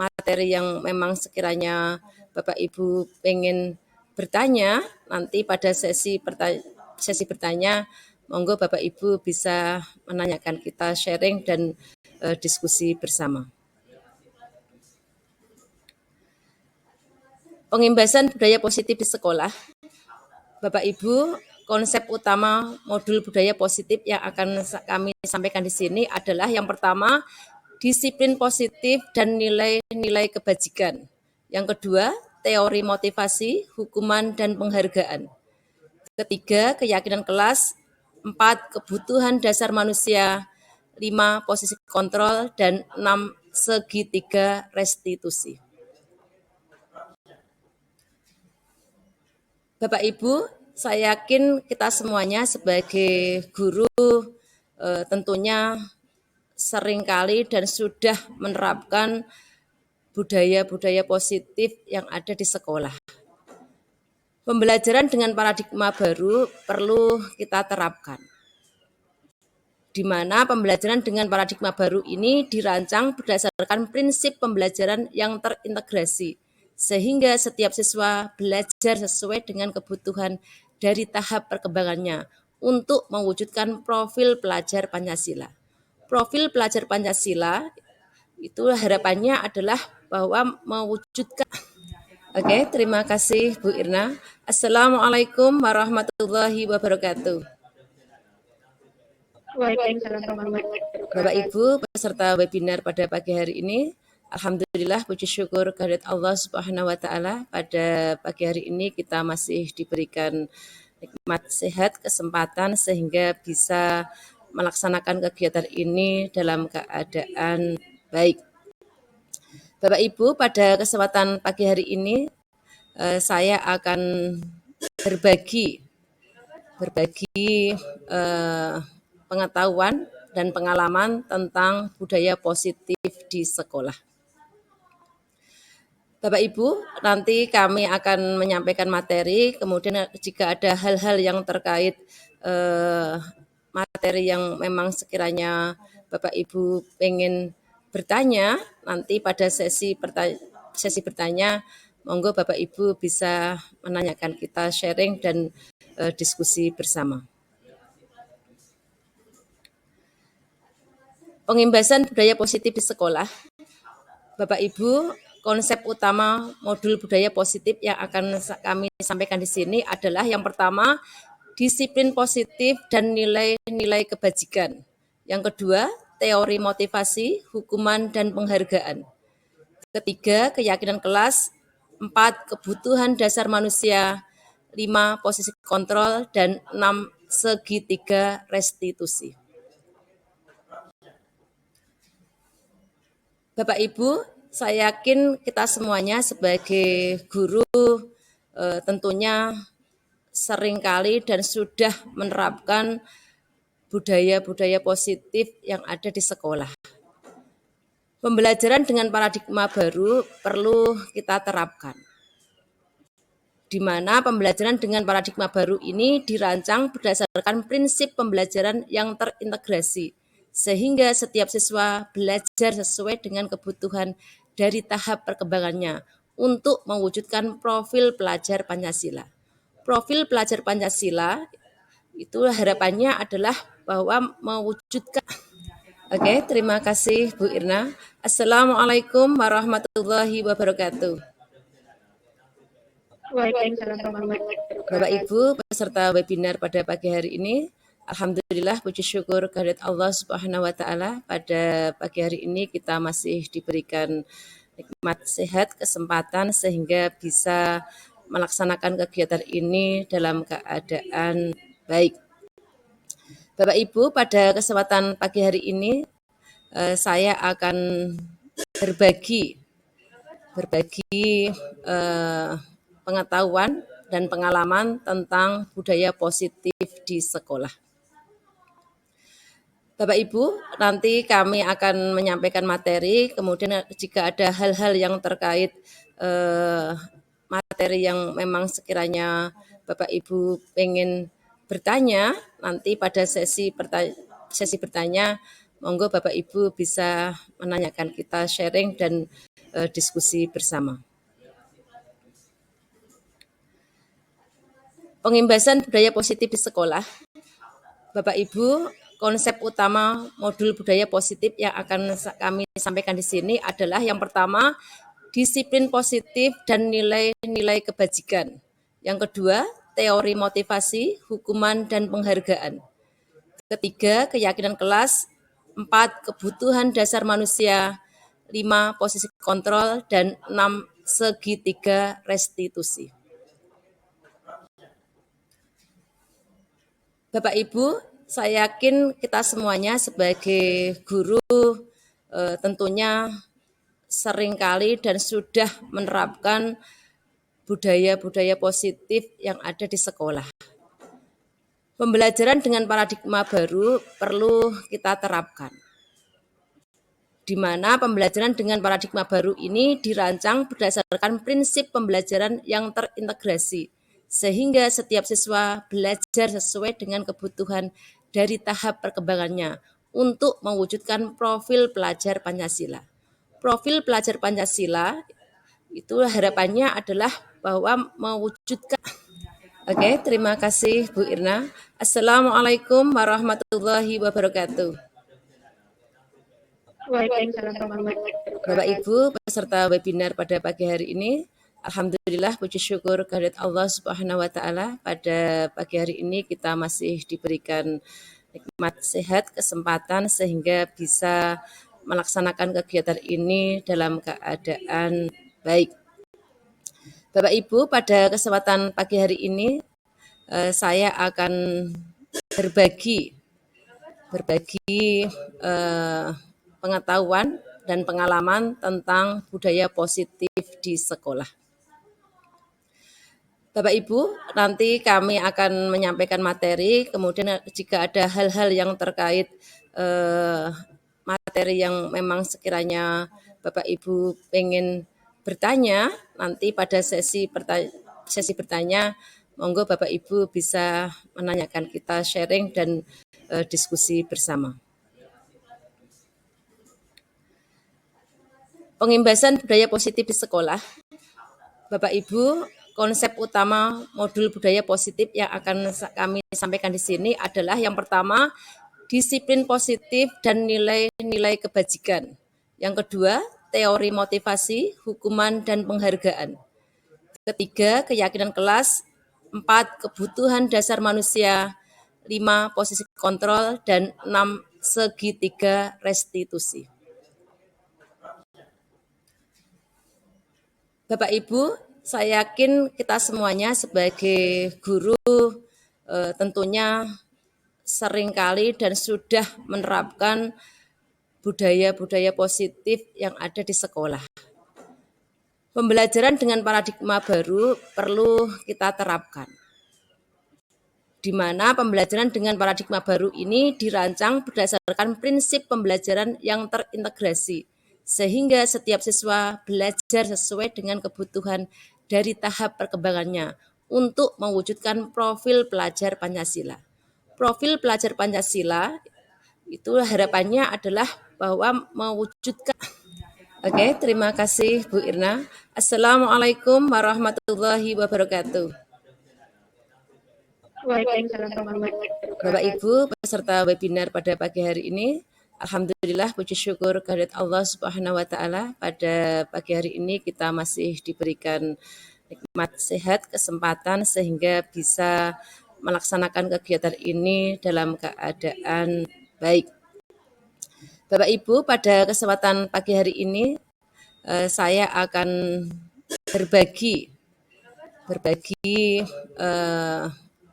materi yang memang sekiranya Bapak Ibu pengen bertanya, nanti pada sesi bertanya, monggo Bapak Ibu bisa menanyakan, kita sharing dan diskusi bersama. Pengimbasan budaya positif di sekolah. Bapak Ibu, konsep utama modul budaya positif yang akan kami sampaikan di sini adalah yang pertama, disiplin positif dan nilai-nilai kebajikan. Yang kedua, teori motivasi, hukuman, dan penghargaan. Ketiga, keyakinan kelas. 4, kebutuhan dasar manusia. 5, posisi kontrol. Dan 6, segitiga restitusi. Bapak Ibu, saya yakin kita semuanya sebagai guru tentunya seringkali dan sudah menerapkan budaya-budaya positif yang ada di sekolah. Pembelajaran dengan paradigma baru perlu kita terapkan, di mana pembelajaran dengan paradigma baru ini dirancang berdasarkan prinsip pembelajaran yang terintegrasi, sehingga setiap siswa belajar sesuai dengan kebutuhan dari tahap perkembangannya untuk mewujudkan profil pelajar Pancasila. Profil pelajar Pancasila itu harapannya adalah bahwa mewujudkan. Oke, terima kasih Bu Irna. Assalamualaikum warahmatullahi wabarakatuh. Waalaikumsalam warahmatullahi wabarakatuh. Bapak Ibu, peserta webinar pada pagi hari ini, alhamdulillah puji syukur kehadirat Allah Subhanahu wa taala, pada pagi hari ini kita masih diberikan nikmat sehat, kesempatan sehingga bisa melaksanakan kegiatan ini dalam keadaan baik. Bapak Ibu, pada kesempatan pagi hari ini saya akan berbagi pengetahuan dan pengalaman tentang budaya positif di sekolah. Bapak Ibu, nanti kami akan menyampaikan materi, kemudian jika ada hal-hal yang terkait materi yang memang sekiranya Bapak Ibu pengen bertanya, nanti pada sesi bertanya, monggo Bapak Ibu bisa menanyakan, kita sharing dan diskusi bersama. Pengimbasan budaya positif di sekolah. Bapak Ibu, konsep utama modul budaya positif yang akan kami sampaikan di sini adalah yang pertama, disiplin positif dan nilai-nilai kebajikan. Yang kedua, teori motivasi, hukuman, dan penghargaan. Ketiga, keyakinan kelas. 4, kebutuhan dasar manusia. 5, posisi kontrol. Dan 6, segitiga restitusi. Bapak Ibu, saya yakin kita semuanya sebagai guru tentunya seringkali dan sudah menerapkan budaya-budaya positif yang ada di sekolah. Pembelajaran dengan paradigma baru perlu kita terapkan, di mana pembelajaran dengan paradigma baru ini dirancang berdasarkan prinsip pembelajaran yang terintegrasi, sehingga setiap siswa belajar sesuai dengan kebutuhan dari tahap perkembangannya untuk mewujudkan profil pelajar Pancasila. Profil pelajar Pancasila itu harapannya adalah bahwa mewujudkan. Oke, terima kasih Bu Irna. Assalamualaikum warahmatullahi wabarakatuh. Waalaikumsalam warahmatullahi wabarakatuh. Bapak Ibu peserta webinar pada pagi hari ini, alhamdulillah puji syukur kehadirat Allah Subhanahu wa taala, pada pagi hari ini kita masih diberikan nikmat sehat, kesempatan sehingga bisa melaksanakan kegiatan ini dalam keadaan baik. Bapak Ibu, pada kesempatan pagi hari ini saya akan berbagi pengetahuan dan pengalaman tentang budaya positif di sekolah. Bapak Ibu, nanti kami akan menyampaikan materi, kemudian jika ada hal-hal yang terkait materi yang memang sekiranya Bapak Ibu pengen bertanya, nanti pada sesi bertanya, monggo Bapak Ibu bisa menanyakan, kita sharing dan diskusi bersama. Pengimbasan budaya positif di sekolah. Bapak Ibu, konsep utama modul budaya positif yang akan kami sampaikan di sini adalah yang pertama, disiplin positif dan nilai-nilai kebajikan. Yang kedua, teori motivasi, hukuman, dan penghargaan. Ketiga, keyakinan kelas. 4, kebutuhan dasar manusia. 5, posisi kontrol. Dan 6, segitiga restitusi. Bapak Ibu, saya yakin kita semuanya sebagai guru tentunya seringkali dan sudah menerapkan budaya-budaya positif yang ada di sekolah. Pembelajaran dengan paradigma baru perlu kita terapkan, di mana pembelajaran dengan paradigma baru ini dirancang berdasarkan prinsip pembelajaran yang terintegrasi, sehingga setiap siswa belajar sesuai dengan kebutuhan dari tahap perkembangannya untuk mewujudkan profil pelajar Pancasila. Profil pelajar Pancasila itu harapannya adalah bahwa mewujudkan. Oke, terima kasih Bu Irna. Assalamualaikum warahmatullahi wabarakatuh. Waalaikumsalam warahmatullahi wabarakatuh. Bapak Ibu peserta webinar pada pagi hari ini, alhamdulillah puji syukur kehadirat Allah Subhanahu wa taala, pada pagi hari ini kita masih diberikan nikmat sehat, kesempatan sehingga bisa melaksanakan kegiatan ini dalam keadaan baik. Bapak Ibu, pada kesempatan pagi hari ini saya akan berbagi pengetahuan dan pengalaman tentang budaya positif di sekolah. Bapak Ibu, nanti kami akan menyampaikan materi, kemudian jika ada hal-hal yang terkait materi yang memang sekiranya Bapak Ibu pengen bertanya, nanti pada sesi bertanya, monggo Bapak Ibu bisa menanyakan, kita sharing dan diskusi bersama. Pengimbasan budaya positif di sekolah. Bapak Ibu, konsep utama modul budaya positif yang akan kami sampaikan di sini adalah yang pertama, disiplin positif dan nilai-nilai kebajikan. Yang kedua, teori motivasi, hukuman, dan penghargaan. Ketiga, keyakinan kelas. 4, kebutuhan dasar manusia. 5, posisi kontrol. Dan 6, segitiga restitusi. Bapak Ibu, saya yakin kita semuanya sebagai guru tentunya seringkali dan sudah menerapkan budaya-budaya positif yang ada di sekolah. Pembelajaran dengan paradigma baru perlu kita terapkan, di mana pembelajaran dengan paradigma baru ini dirancang berdasarkan prinsip pembelajaran yang terintegrasi, sehingga setiap siswa belajar sesuai dengan kebutuhan dari tahap perkembangannya untuk mewujudkan profil pelajar Pancasila. Profil pelajar Pancasila itu harapannya adalah bahwa mewujudkan. Oke, terima kasih Bu Irna. Assalamualaikum warahmatullahi wabarakatuh. Waalaikumsalam warahmatullahi Bapak wabarakatuh. Ibu peserta webinar pada pagi hari ini, alhamdulillah puji syukur kehadirat Allah Subhanahu wa taala, pada pagi hari ini kita masih diberikan nikmat sehat, kesempatan sehingga bisa melaksanakan kegiatan ini dalam keadaan baik. Bapak Ibu, pada kesempatan pagi hari ini saya akan berbagi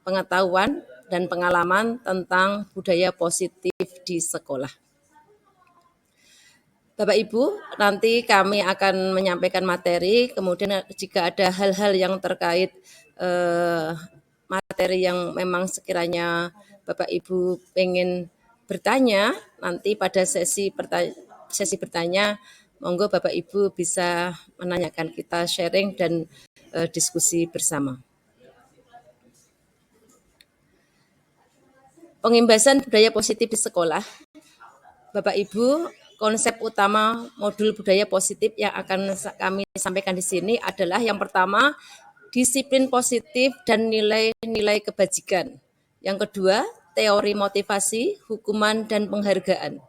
pengetahuan dan pengalaman tentang budaya positif di sekolah. Bapak Ibu, nanti kami akan menyampaikan materi, kemudian jika ada hal-hal yang terkait materi yang memang sekiranya Bapak Ibu pengen bertanya, nanti pada sesi bertanya, monggo Bapak Ibu bisa menanyakan, kita sharing dan diskusi bersama. Pengimbasan budaya positif di sekolah. Bapak Ibu, konsep utama modul budaya positif yang akan kami sampaikan di sini adalah yang pertama, disiplin positif dan nilai-nilai kebajikan. Yang kedua, teori motivasi, hukuman, dan penghargaan.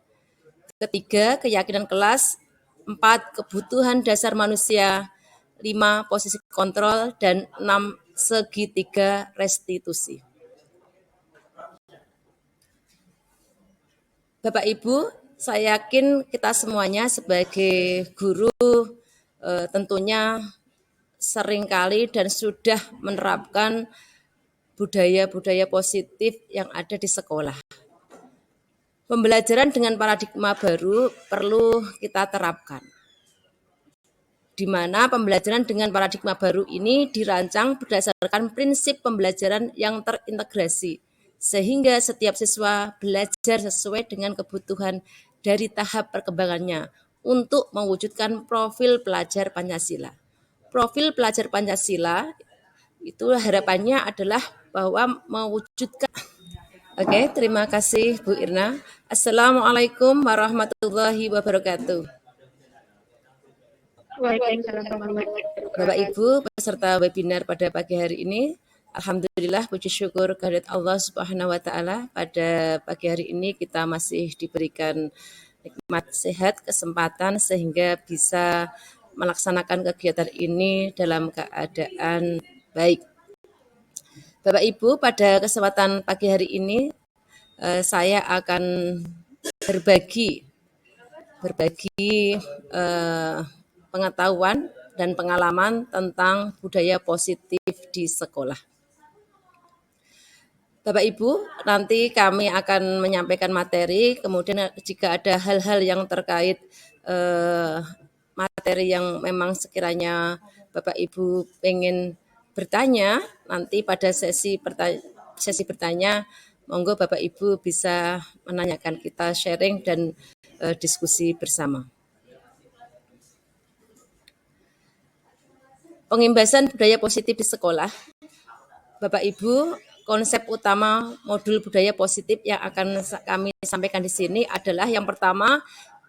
Ketiga, keyakinan kelas. 4, kebutuhan dasar manusia. 5, posisi kontrol. Dan 6, segitiga restitusi. Bapak Ibu, saya yakin kita semuanya sebagai guru tentunya seringkali dan sudah menerapkan budaya-budaya positif yang ada di sekolah. Pembelajaran dengan paradigma baru perlu kita terapkan, di mana pembelajaran dengan paradigma baru ini dirancang berdasarkan prinsip pembelajaran yang terintegrasi, sehingga setiap siswa belajar sesuai dengan kebutuhan dari tahap perkembangannya untuk mewujudkan profil pelajar Pancasila. Profil pelajar Pancasila itu harapannya adalah bahwa mewujudkan. Oke, terima kasih Bu Irna. Assalamualaikum warahmatullahi wabarakatuh. Waalaikumsalam warahmatullahi wabarakatuh. Bapak Ibu peserta webinar pada pagi hari ini, alhamdulillah puji syukur kehadirat Allah Subhanahu wa taala, pada pagi hari ini kita masih diberikan nikmat sehat, kesempatan sehingga bisa melaksanakan kegiatan ini dalam keadaan baik. Bapak Ibu, pada kesempatan pagi hari ini saya akan berbagi pengetahuan dan pengalaman tentang budaya positif di sekolah. Bapak Ibu, nanti kami akan menyampaikan materi, kemudian jika ada hal-hal yang terkait materi yang memang sekiranya Bapak Ibu pengen bertanya, nanti pada sesi bertanya, monggo Bapak Ibu bisa menanyakan, kita sharing dan diskusi bersama. Pengimbasan budaya positif di sekolah. Bapak Ibu, konsep utama modul budaya positif yang akan kami sampaikan di sini adalah yang pertama,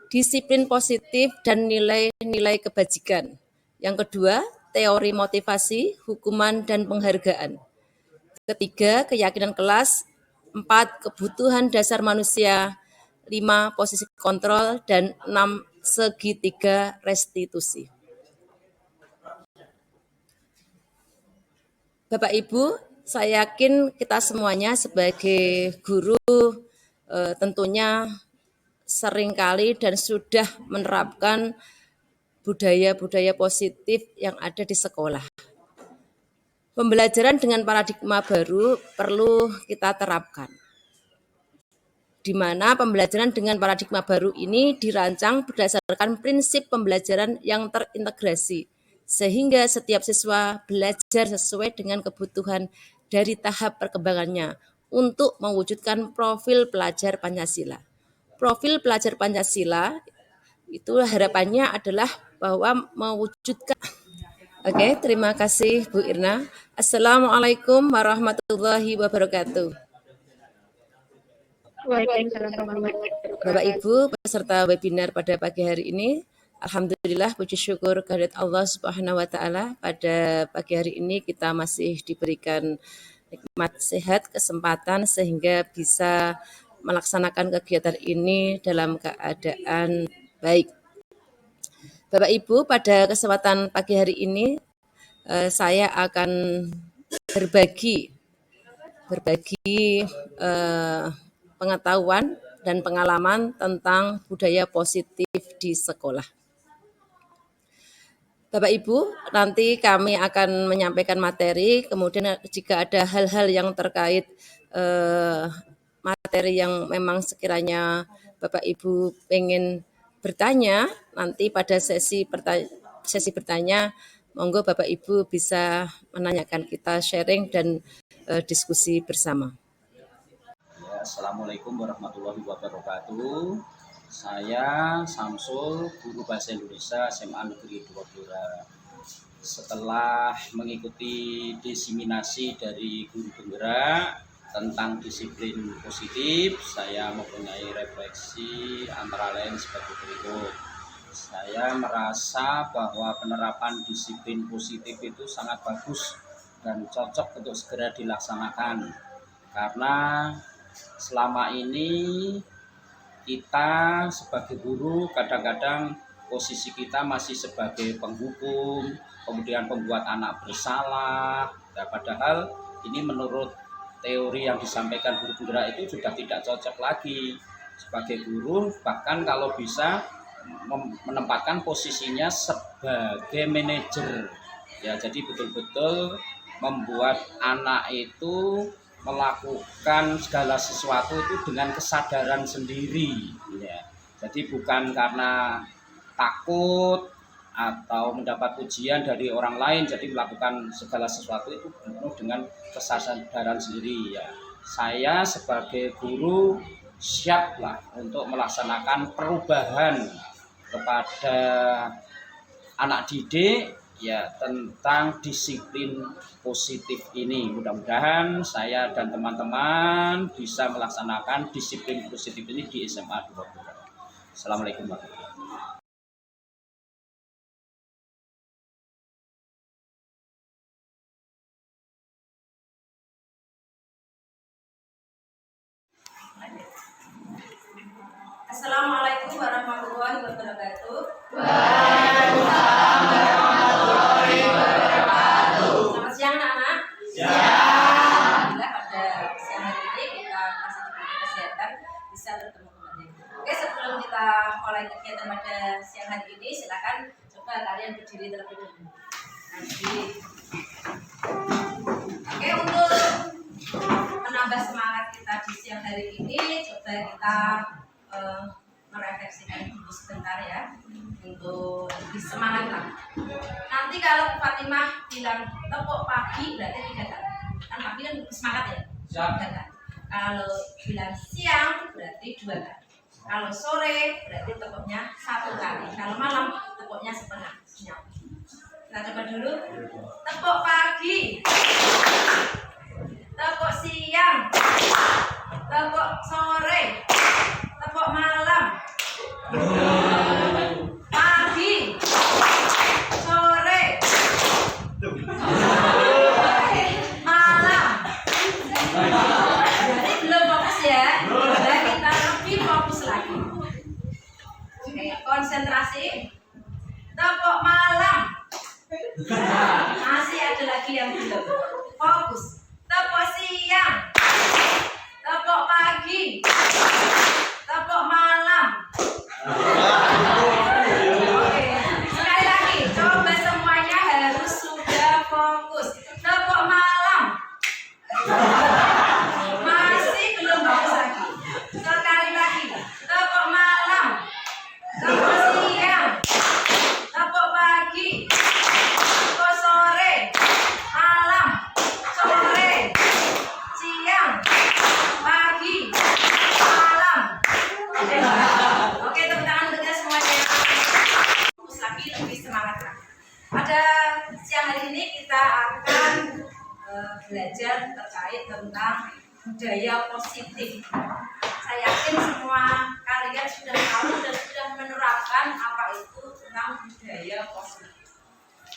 disiplin positif dan nilai-nilai kebajikan. Yang kedua, teori motivasi, hukuman, dan penghargaan. Ketiga, keyakinan kelas. 4, kebutuhan dasar manusia. 5, posisi kontrol. Dan 6, segitiga restitusi. Bapak Ibu, saya yakin kita semuanya sebagai guru tentunya seringkali dan sudah menerapkan budaya-budaya positif yang ada di sekolah. Pembelajaran dengan paradigma baru perlu kita terapkan, di mana pembelajaran dengan paradigma baru ini dirancang berdasarkan prinsip pembelajaran yang terintegrasi, sehingga setiap siswa belajar sesuai dengan kebutuhan dari tahap perkembangannya untuk mewujudkan profil pelajar Pancasila. Profil pelajar Pancasila itu harapannya adalah bahwa mewujudkan. Oke, terima kasih Bu Irna. Assalamualaikum warahmatullahi wabarakatuh. Waalaikumsalam warahmatullahi wabarakatuh. Bapak Ibu peserta webinar pada pagi hari ini, alhamdulillah puji syukur kehadirat Allah Subhanahu wa taala, pada pagi hari ini kita masih diberikan nikmat sehat, kesempatan sehingga bisa melaksanakan kegiatan ini dalam keadaan baik. Bapak Ibu, pada kesempatan pagi hari ini saya akan berbagi pengetahuan dan pengalaman tentang budaya positif di sekolah. Bapak Ibu, nanti kami akan menyampaikan materi, kemudian jika ada hal-hal yang terkait materi yang memang sekiranya Bapak Ibu pengen bertanya, nanti pada sesi bertanya, monggo Bapak Ibu bisa menanyakan, kita sharing dan diskusi bersama. Assalamualaikum warahmatullahi wabarakatuh. Saya Samsul, guru bahasa Indonesia SMA Negeri 2 Blora. Setelah mengikuti diseminasi dari guru penggerak tentang disiplin positif, saya mempunyai refleksi antara lain sebagai berikut. Saya merasa bahwa penerapan disiplin positif itu sangat bagus dan cocok untuk segera dilaksanakan, karena selama ini kita sebagai guru kadang-kadang posisi kita masih sebagai penghukum, kemudian pembuat anak bersalah. Nah, padahal ini menurut teori yang disampaikan guru penggerak itu sudah tidak cocok lagi sebagai guru, bahkan kalau bisa menempatkan posisinya sebagai manajer. Ya, jadi betul-betul membuat anak itu melakukan segala sesuatu itu dengan kesadaran sendiri, ya. Jadi bukan karena takut atau mendapat pujian dari orang lain jadi melakukan segala sesuatu itu penuh dengan kesadaran sendiri, ya. Saya sebagai guru siaplah untuk melaksanakan perubahan kepada anak didik, ya, tentang disiplin positif ini. Mudah-mudahan saya dan teman-teman bisa melaksanakan disiplin positif ini di SMA 2 Blora. Assalamualaikum warahmatullahi wabarakatuh. Assalamualaikum warahmatullahi wabarakatuh. Selamat siang anak-anak. Alhamdulillah pada siang hari ini kita masih diberi kesehatan bisa bertemu kembali. Oke, sebelum kita mulai kegiatan pada siang hari ini, silakan coba kalian berdiri terlebih dahulu. Oke, untuk menambah semangat kita di siang hari ini, coba kita merefleksikan dulu sebentar ya, untuk lebih semangat lah. Nanti kalau Fatimah bilang tepuk pagi berarti 3 kali. Kan pagi kan semangat ya? 3 kali. Kalau bilang siang berarti 2 kali. Kalau sore berarti tepuknya 1 kali. Kalau malam tepuknya setengah. Kita coba dulu. Tepuk pagi. Tepuk siang. Tepuk sore. Tepuk malam. Pagi. Sore. Malam. Jadi belum fokus ya. Nah, kita lebih fokus lagi. Oke, konsentrasi. Tepuk malam. Masih ada lagi yang belum. Fokus. Tepuk siang. Tepuk pagi. Tepuk malam. Oke, sekali lagi, coba semuanya harus sudah fokus. Tepuk malam. Masih belum fokus lagi. Sekali lagi, tepuk malam. Tepuk siang. Tepuk pagi. Tepuk sore. Malam. Sore. belajar terkait tentang budaya positif. Saya yakin semua kalian sudah tahu dan sudah menerapkan apa itu tentang budaya positif,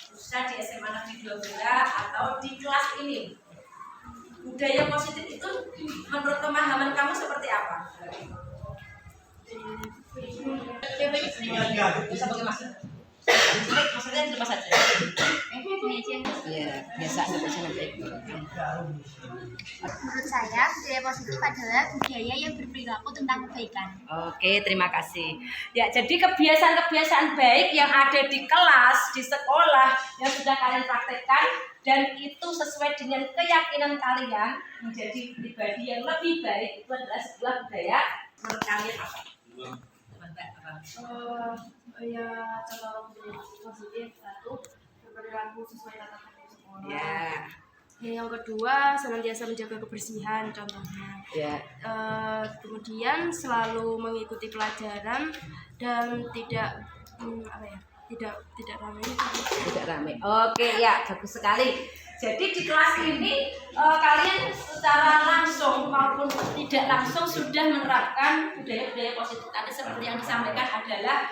khususnya di SMA Negeri 2 atau di kelas ini. Budaya positif itu menurut pemahaman kamu seperti apa? Bisa pakai masker. Maksudnya dilepas saja. Iya, biasa Menurut saya, budaya positif adalah budaya yang berperilaku tentang kebaikan. Oke, terima kasih. Ya, jadi kebiasaan-kebiasaan baik yang ada di kelas, di sekolah yang sudah kalian praktekkan dan itu sesuai dengan keyakinan kalian menjadi pribadi yang lebih baik, itu adalah sebuah budaya. Menurut kalian apa? Ya, kalau positif satu berperilaku sesuai tatanan di sekolah. Ya. Yang kedua, senantiasa menjaga kebersihan contohnya. Ya. Kemudian selalu mengikuti pelajaran dan tidak ramai. Tidak ramai. Oke, ya, bagus sekali. Jadi di kelas ini kalian secara langsung maupun tidak langsung sudah menerapkan budaya-budaya positif. Tadi seperti yang disampaikan adalah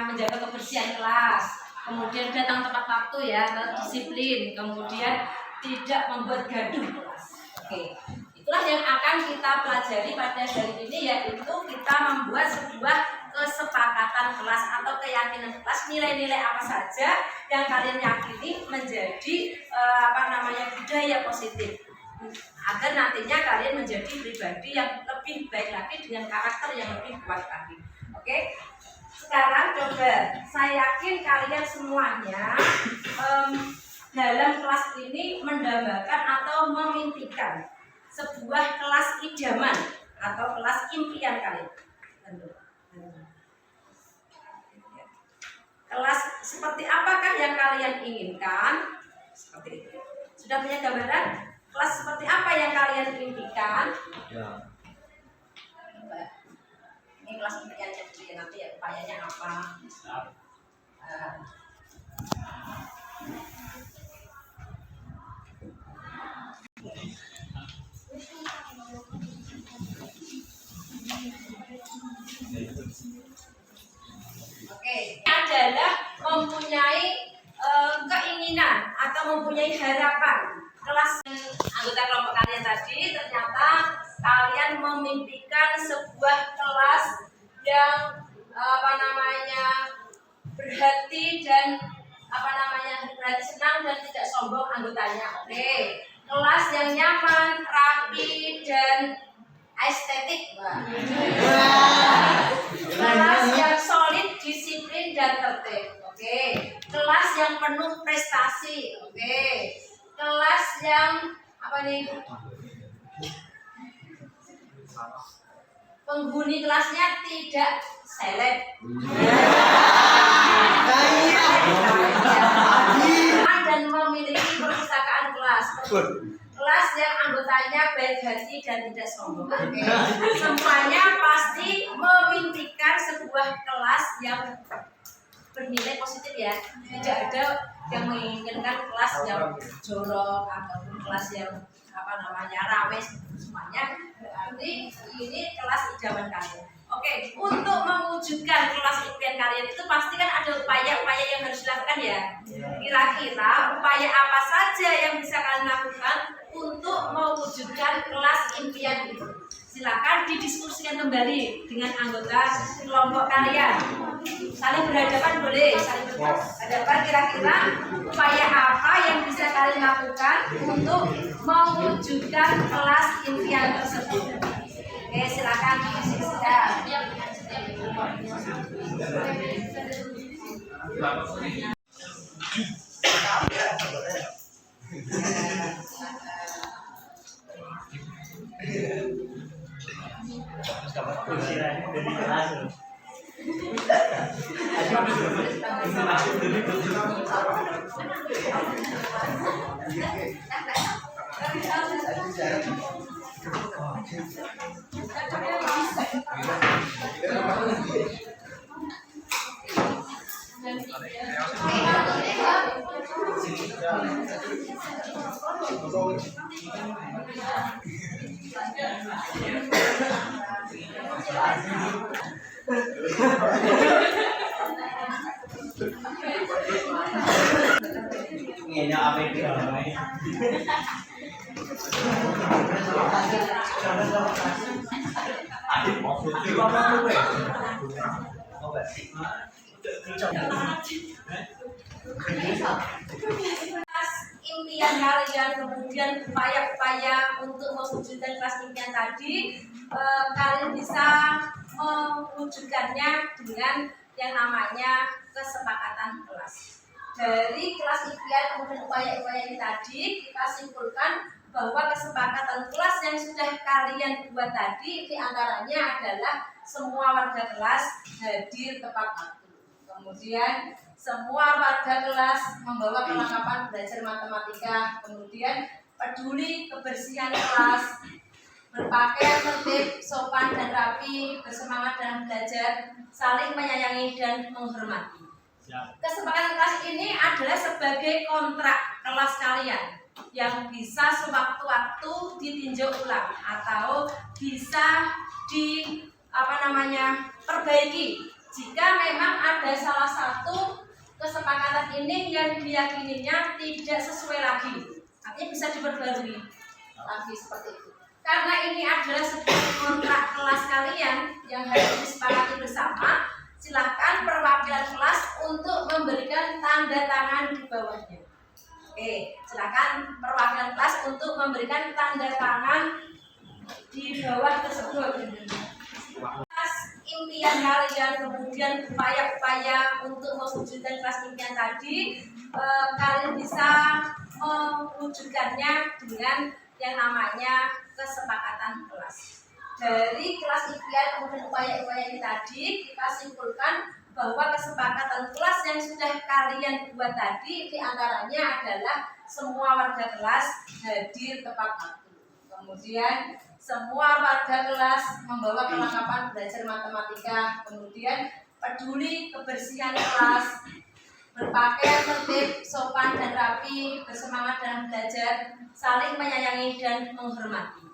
menjaga kebersihan kelas, kemudian datang tepat waktu ya, disiplin, kemudian tidak membuat gaduh kelas. Oke. Itulah yang akan kita pelajari pada hari ini, yaitu kita membuat sebuah kesepakatan kelas atau keyakinan kelas, nilai-nilai apa saja yang kalian yakini menjadi budaya positif, agar nantinya kalian menjadi pribadi yang lebih baik lagi dengan karakter yang lebih kuat lagi. Oke, sekarang coba saya yakin kalian semuanya dalam kelas ini mendambakan atau memimpikan sebuah kelas idaman atau kelas impian kalian. Kelas seperti apakah yang kalian inginkan? Seperti itu. Sudah punya gambaran? Kelas seperti apa yang kalian impikan? Ya. Ini kelas impiannya dulu ya, nanti ya upayanya apa? Oke, ini adalah mempunyai keinginan atau mempunyai harapan kelas anggota kelompok kalian tadi. Ternyata kalian memimpikan sebuah kelas yang berhati dan berhati senang dan tidak sombong anggotanya. Oke, kelas yang nyaman, rapi dan estetik. Kelas yang solid, disiplin dan tertib. Oke, kelas yang penuh prestasi. Oke, kelas yang penghuni kelasnya tidak seleb dan memiliki perpustakaan kelas. Kelas yang anggotanya baik hati dan tidak sombong. Oke, semuanya pasti memimpikan sebuah kelas yang bernilai positif ya. Tidak ada yang menginginkan kelas yang jorok ataupun kelas yang rame. Semuanya berarti ini kelas idaman kalian. Oke, untuk mewujudkan kelas impian kalian itu pasti kan ada upaya-upaya yang harus dilakukan ya. Kira-kira upaya apa saja yang bisa kalian lakukan untuk mewujudkan kelas impian itu? Silakan didiskusikan kembali dengan anggota kelompok kalian. Saling berhadapan boleh, saling berhadapan. Kira-kira upaya apa yang bisa kalian lakukan untuk mewujudkan kelas impian tersebut? Oke, silakan didiskusikan. Impian kalian, kemudian upaya-upaya untuk mewujudkan kelas impian tadi, kalian bisa mewujudkannya dengan yang namanya kesepakatan kelas. Dari kelas impian kemudian upaya-upaya ini tadi, kita simpulkan bahwa kesepakatan kelas yang sudah kalian buat tadi diantaranya adalah semua warga kelas hadir tepat waktu. Kemudian semua warga kelas membawa perlengkapan belajar matematika, kemudian peduli kebersihan kelas, berpakaian tertib, sopan dan rapi, bersemangat dalam belajar, saling menyayangi dan menghormati. Kesepakatan kelas ini adalah sebagai kontrak kelas kalian yang bisa sewaktu-waktu ditinjau ulang atau bisa perbaiki jika memang ada salah satu kesepakatan ini yang diyakininya tidak sesuai lagi, artinya bisa diperbarui lagi seperti itu. Karena ini adalah sebuah kontrak kelas kalian yang harus disepakati bersama, silakan perwakilan kelas untuk memberikan tanda tangan di bawahnya. Oke, silakan perwakilan kelas untuk memberikan tanda tangan di bawah tersebut. Impian kalian, kemudian upaya-upaya untuk mewujudkan kelas impian tadi, kalian bisa mewujudkannya dengan yang namanya kesepakatan kelas. Dari kelas impian kemudian upaya-upaya ini tadi, kita simpulkan bahwa kesepakatan kelas yang sudah kalian buat tadi diantaranya adalah semua warga kelas hadir tepat waktu. Kemudian semua warga kelas membawa perlengkapan belajar matematika, kemudian peduli kebersihan kelas, berpakaian tertib, sopan dan rapi, bersemangat dalam belajar, saling menyayangi dan menghormati.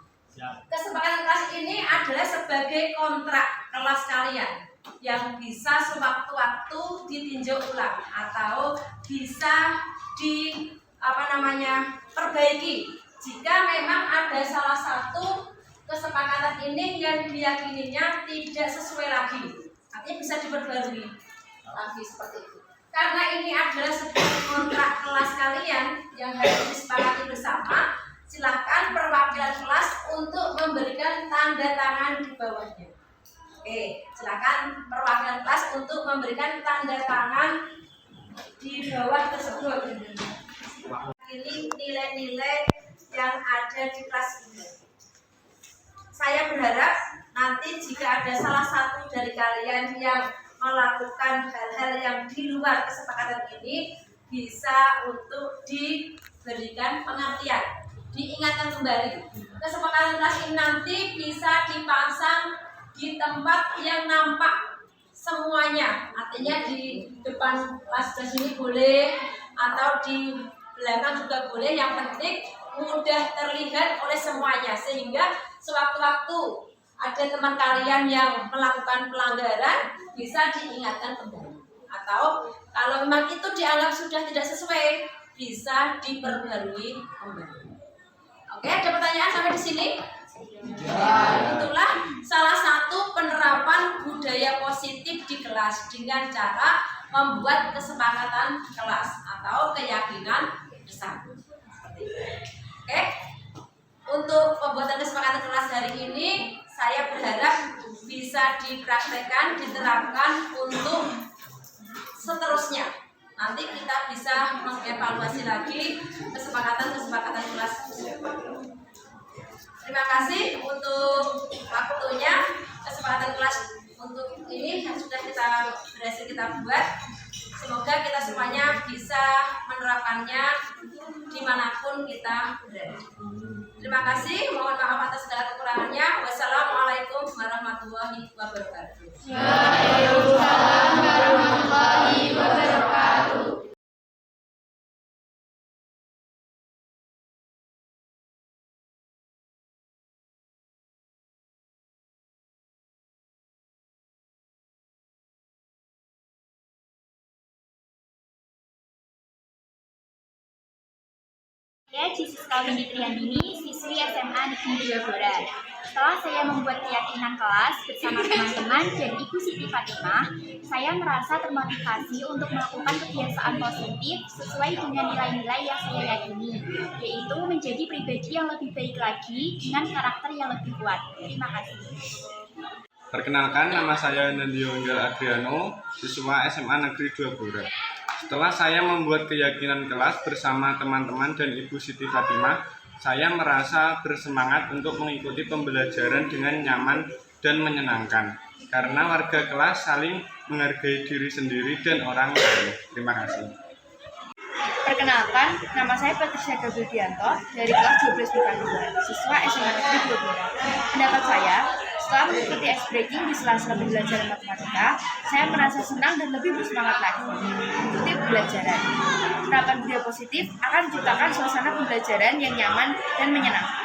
Kesepakatan kelas ini adalah sebagai kontrak kelas kalian yang bisa sewaktu-waktu ditinjau ulang atau bisa perbaiki jika memang ada salah satu kesepakatan ini yang diyakininya tidak sesuai lagi, artinya bisa diperbarui lagi seperti itu. Karena ini adalah sebuah kontrak kelas kalian yang harus disepakati bersama, silakan perwakilan kelas untuk memberikan tanda tangan di bawahnya. Oke, silakan perwakilan kelas untuk memberikan tanda tangan di bawah tersebut. Ini nilai-nilai yang ada di kelas ini. Saya berharap nanti jika ada salah satu dari kalian yang melakukan hal-hal yang di luar kesepakatan ini, bisa untuk diberikan pengertian, diingatkan kembali. Kesepakatan kelas ini nanti bisa dipasang di tempat yang nampak semuanya, artinya di depan kelas ini boleh atau di belakang juga boleh, yang penting mudah terlihat oleh semuanya sehingga sewaktu-waktu ada teman kalian yang melakukan pelanggaran bisa diingatkan kembali, atau kalau memang itu dianggap sudah tidak sesuai bisa diperbarui kembali. Oke, ada pertanyaan sampai di sini? Ya, itulah salah satu penerapan budaya positif di kelas dengan cara membuat kesepakatan kelas atau keyakinan bersama. Oke, untuk pembuatan kesepakatan kelas hari ini saya berharap bisa dipraktekkan, diterapkan untuk seterusnya. Nanti kita bisa mengevaluasi lagi kesepakatan kelas. Terima kasih untuk waktunya. Kesepakatan kelas untuk ini yang sudah berhasil kita buat. Semoga kita semuanya bisa menerapkannya dimanapun kita berada. Terima kasih. Mohon maaf atas segala kekurangannya. Wassalamualaikum warahmatullahi wabarakatuh. Waalaikumsalam warahmatullahi wabarakatuh. Saya Siska Windy Triandini, siswi SMA Negeri 2 Blora. Setelah saya membuat keyakinan kelas bersama teman-teman dan Ibu Siti Fatimah, saya merasa termotivasi untuk melakukan kebiasaan positif sesuai dengan nilai-nilai yang saya yakini, yaitu menjadi pribadi yang lebih baik lagi dengan karakter yang lebih kuat. Terima kasih. Perkenalkan, nama saya Nandio Angel Adriano, siswa SMA Negeri 2 Blora. Setelah saya membuat keyakinan kelas bersama teman-teman dan Ibu Siti Fatimah, saya merasa bersemangat untuk mengikuti pembelajaran dengan nyaman dan menyenangkan, karena warga kelas saling menghargai diri sendiri dan orang lain. Terima kasih. Perkenalkan, nama saya Patricia Gabridianto dari kelas 12 BK2, siswa SMA Negeri 2 Blora. Pendapat saya, setelah mengikuti ice breaking di sela-sela pembelajaran matematika, saya merasa senang dan lebih bersemangat lagi mengikuti pembelajaran. Penerapan budaya positif akan menciptakan suasana pembelajaran yang nyaman dan menyenangkan.